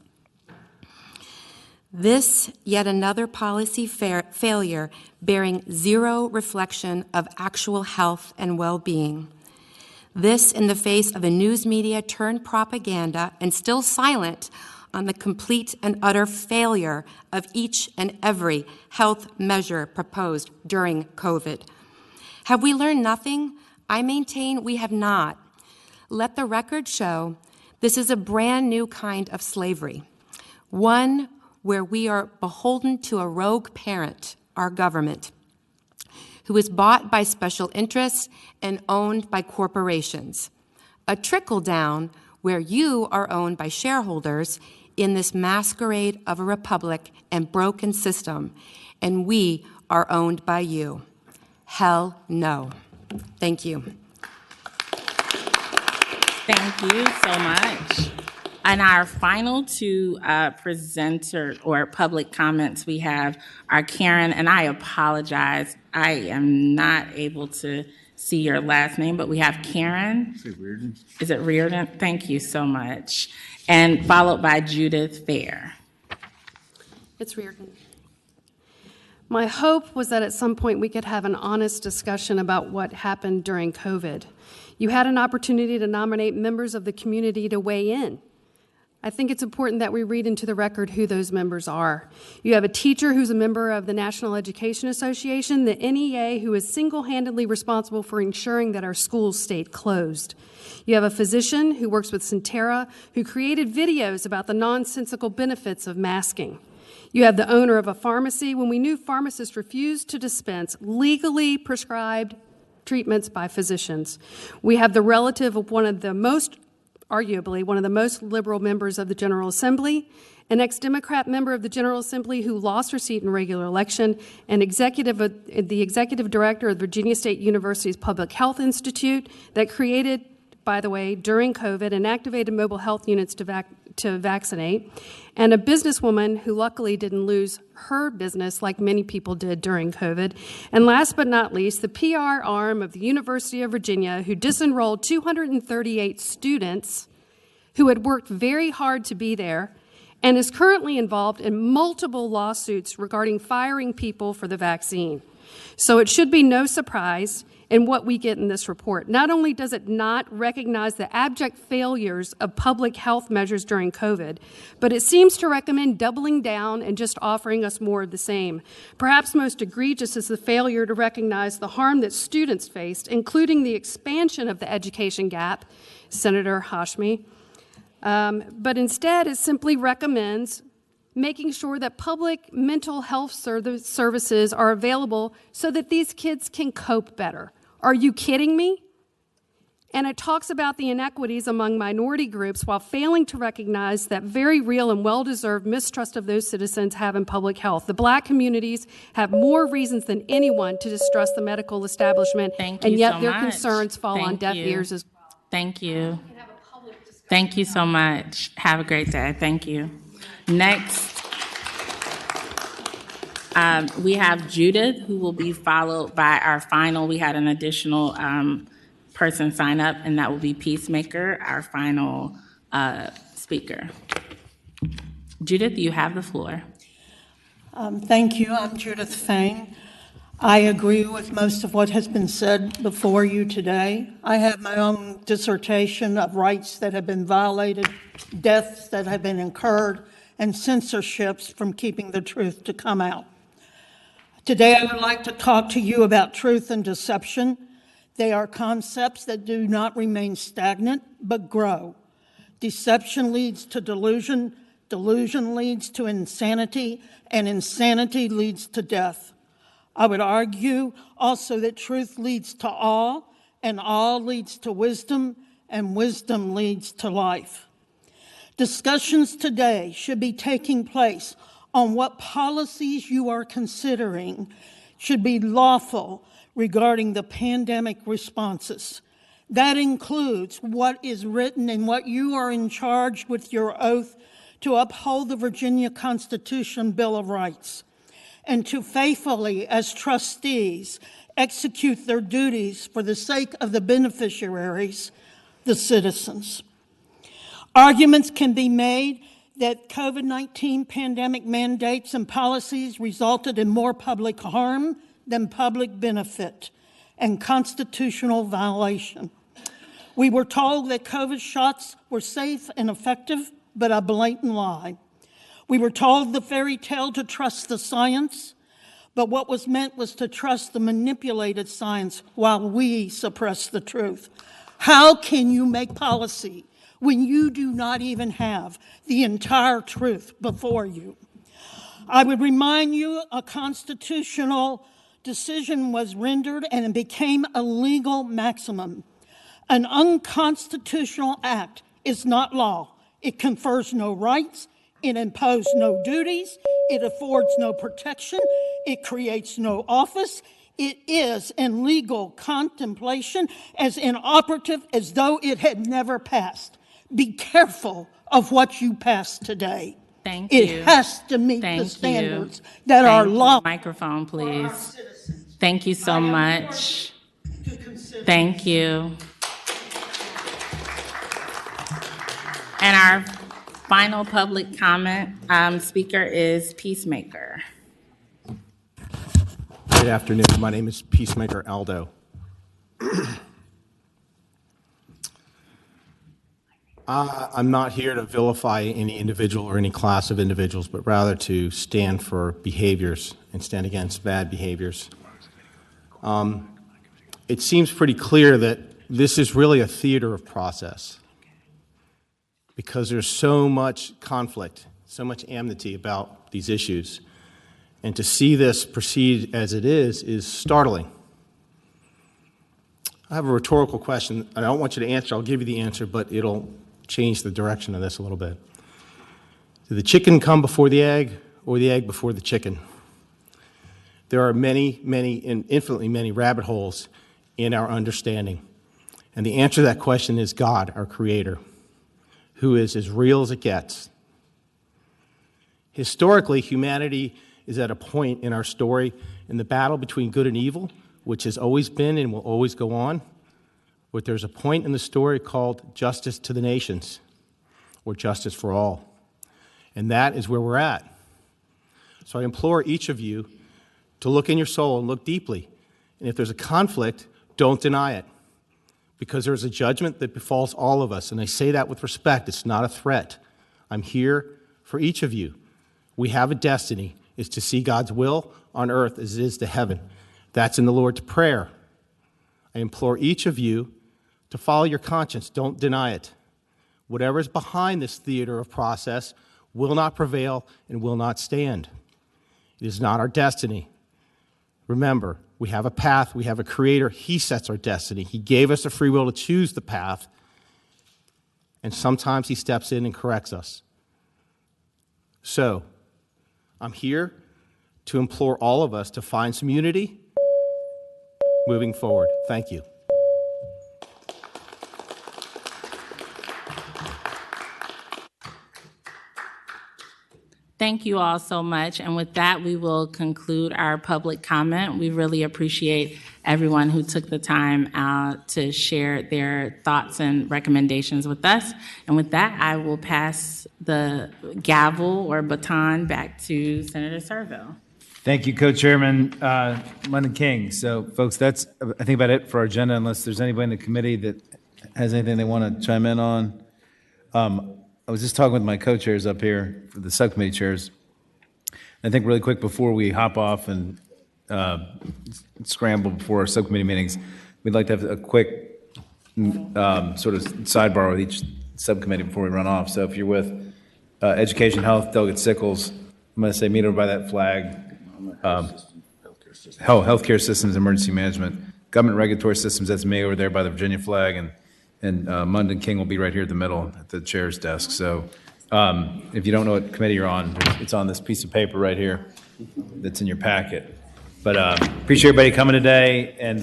This, yet another policy failure bearing zero reflection of actual health and well-being. This in the face of a news media turned propaganda and still silent on the complete and utter failure of each and every health measure proposed during COVID. Have we learned nothing? I maintain we have not. Let the record show this is a brand new kind of slavery, one where we are beholden to a rogue parent, our government, who is bought by special interests and owned by corporations. A trickle-down where you are owned by shareholders in this masquerade of a republic and broken system, and we are owned by you. Hell no. Thank you. Thank you so much. And our final two presenter or public comments we have are Karen, and I apologize. I am not able to see your last name, but we have Karen. Is it Reardon? Is it Reardon? Thank you so much. And followed by Judith Fair. It's Reardon. My hope was that at some point we could have an honest discussion about what happened during COVID. You had an opportunity to nominate members of the community to weigh in. I think it's important that we read into the record who those members are. You have a teacher who's a member of the National Education Association, the NEA, who is single-handedly responsible for ensuring that our schools stayed closed. You have a physician who works with Centera, who created videos about the nonsensical benefits of masking. You have the owner of a pharmacy when we knew pharmacists refused to dispense legally prescribed treatments by physicians. We have the relative of arguably one of the most liberal members of the General Assembly, an ex-Democrat member of the General Assembly who lost her seat in a regular election, and the executive director of Virginia State University's Public Health Institute that created, by the way, during COVID and activated mobile health units to vaccinate, and a businesswoman who luckily didn't lose her business like many people did during COVID. And last but not least, the PR arm of the University of Virginia, who disenrolled 238 students who had worked very hard to be there and is currently involved in multiple lawsuits regarding firing people for the vaccine. So it should be no surprise in what we get in this report. Not only does it not recognize the abject failures of public health measures during COVID, but it seems to recommend doubling down and just offering us more of the same. Perhaps most egregious is the failure to recognize the harm that students faced, including the expansion of the education gap, Senator Hashmi. But instead, it simply recommends making sure that public mental health services are available so that these kids can cope better. Are you kidding me? And it talks about the inequities among minority groups while failing to recognize that very real and well-deserved mistrust of those citizens have in public health. The Black communities have more reasons than anyone to distrust the medical establishment, and yet their concerns fall on deaf ears as well. Thank you. Thank you so much. Have a great day. Thank you. Next, we have Judith, who will be followed by our final. We had an additional person sign up, and that will be Peacemaker, our final speaker. Judith, you have the floor. Thank you. I'm Judith Fain. I agree with most of what has been said before you today. I have my own dissertation of rights that have been violated, deaths that have been incurred, and censorships from keeping the truth to come out. Today, I would like to talk to you about truth and deception. They are concepts that do not remain stagnant, but grow. Deception leads to delusion, delusion leads to insanity, and insanity leads to death. I would argue also that truth leads to awe, and awe leads to wisdom, and wisdom leads to life. Discussions today should be taking place on what policies you are considering should be lawful regarding the pandemic responses. That includes what is written and what you are in charge with your oath to uphold the Virginia Constitution Bill of Rights and to faithfully, as trustees, execute their duties for the sake of the beneficiaries, the citizens. Arguments can be made that COVID-19 pandemic mandates and policies resulted in more public harm than public benefit and constitutional violation. We were told that COVID shots were safe and effective, but a blatant lie. We were told the fairy tale to trust the science, but what was meant was to trust the manipulated science while we suppress the truth. How can you make policy when you do not even have the entire truth before you? I would remind you a constitutional decision was rendered and it became a legal maximum. An unconstitutional act is not law. It confers no rights, it imposes no duties, it affords no protection, it creates no office. It is in legal contemplation as inoperative as though it had never passed. Be careful of what you pass today. Thank you. It has to meet Thank the standards you. that Thank are you. law. Microphone, please. Thank you so much. Thank you. And our final public comment speaker is Peacemaker. Good afternoon. My name is Peacemaker Aldo. I'm not here to vilify any individual or any class of individuals, but rather to stand for behaviors and stand against bad behaviors. It seems pretty clear that this is really a theater of process because there's so much conflict, so much enmity about these issues. And to see this proceed as it is startling. I have a rhetorical question. I don't want you to answer. I'll give you the answer, but it'll change the direction of this a little bit. Did the chicken come before the egg or the egg before the chicken? There are many, and infinitely many rabbit holes in our understanding. And the answer to that question is God, our Creator, who is as real as it gets. Historically, humanity is at a point in our story in the battle between good and evil, which has always been and will always go on, but there's a point in the story called justice to the nations, or justice for all. And that is where we're at. So I implore each of you to look in your soul and look deeply. And if there's a conflict, don't deny it, because there's a judgment that befalls all of us. And I say that with respect. It's not a threat. I'm here for each of you. We have a destiny. Is to see God's will on earth as it is to heaven. That's in the Lord's Prayer. I implore each of you to follow your conscience. Don't deny it. Whatever is behind this theater of process will not prevail and will not stand. It is not our destiny. Remember, we have a path. We have a Creator. He sets our destiny. He gave us a free will to choose the path, and sometimes He steps in and corrects us. So, I'm here to implore all of us to find some unity moving forward. Thank you. Thank you all so much. And with that, we will conclude our public comment. We really appreciate everyone who took the time out to share their thoughts and recommendations with us. And with that, I will pass the gavel or baton back to Senator Serville. Thank you, Co-Chairman London King. So, folks, that's, I think, about it for our agenda, unless there's anybody in the committee that has anything they want to chime in on. I was just talking with my co-chairs up here for the subcommittee chairs. I think really quick before we hop off and scramble before our subcommittee meetings, we'd like to have a quick sort of sidebar with each subcommittee before we run off. So if you're with Education, Health, Delegate Sickles, I'm going to say meet over by that flag. Healthcare Systems, Emergency Management, Government Regulatory Systems, that's me over there by the Virginia flag, and London King will be right here at the middle at the chair's desk. So If you don't know what committee you're on, it's on this piece of paper right here that's in your packet. But appreciate everybody coming today, and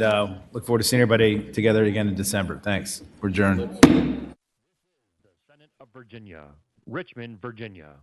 look forward to seeing everybody together again in December. Thanks. We're adjourned. Senate of Virginia, Richmond, Virginia.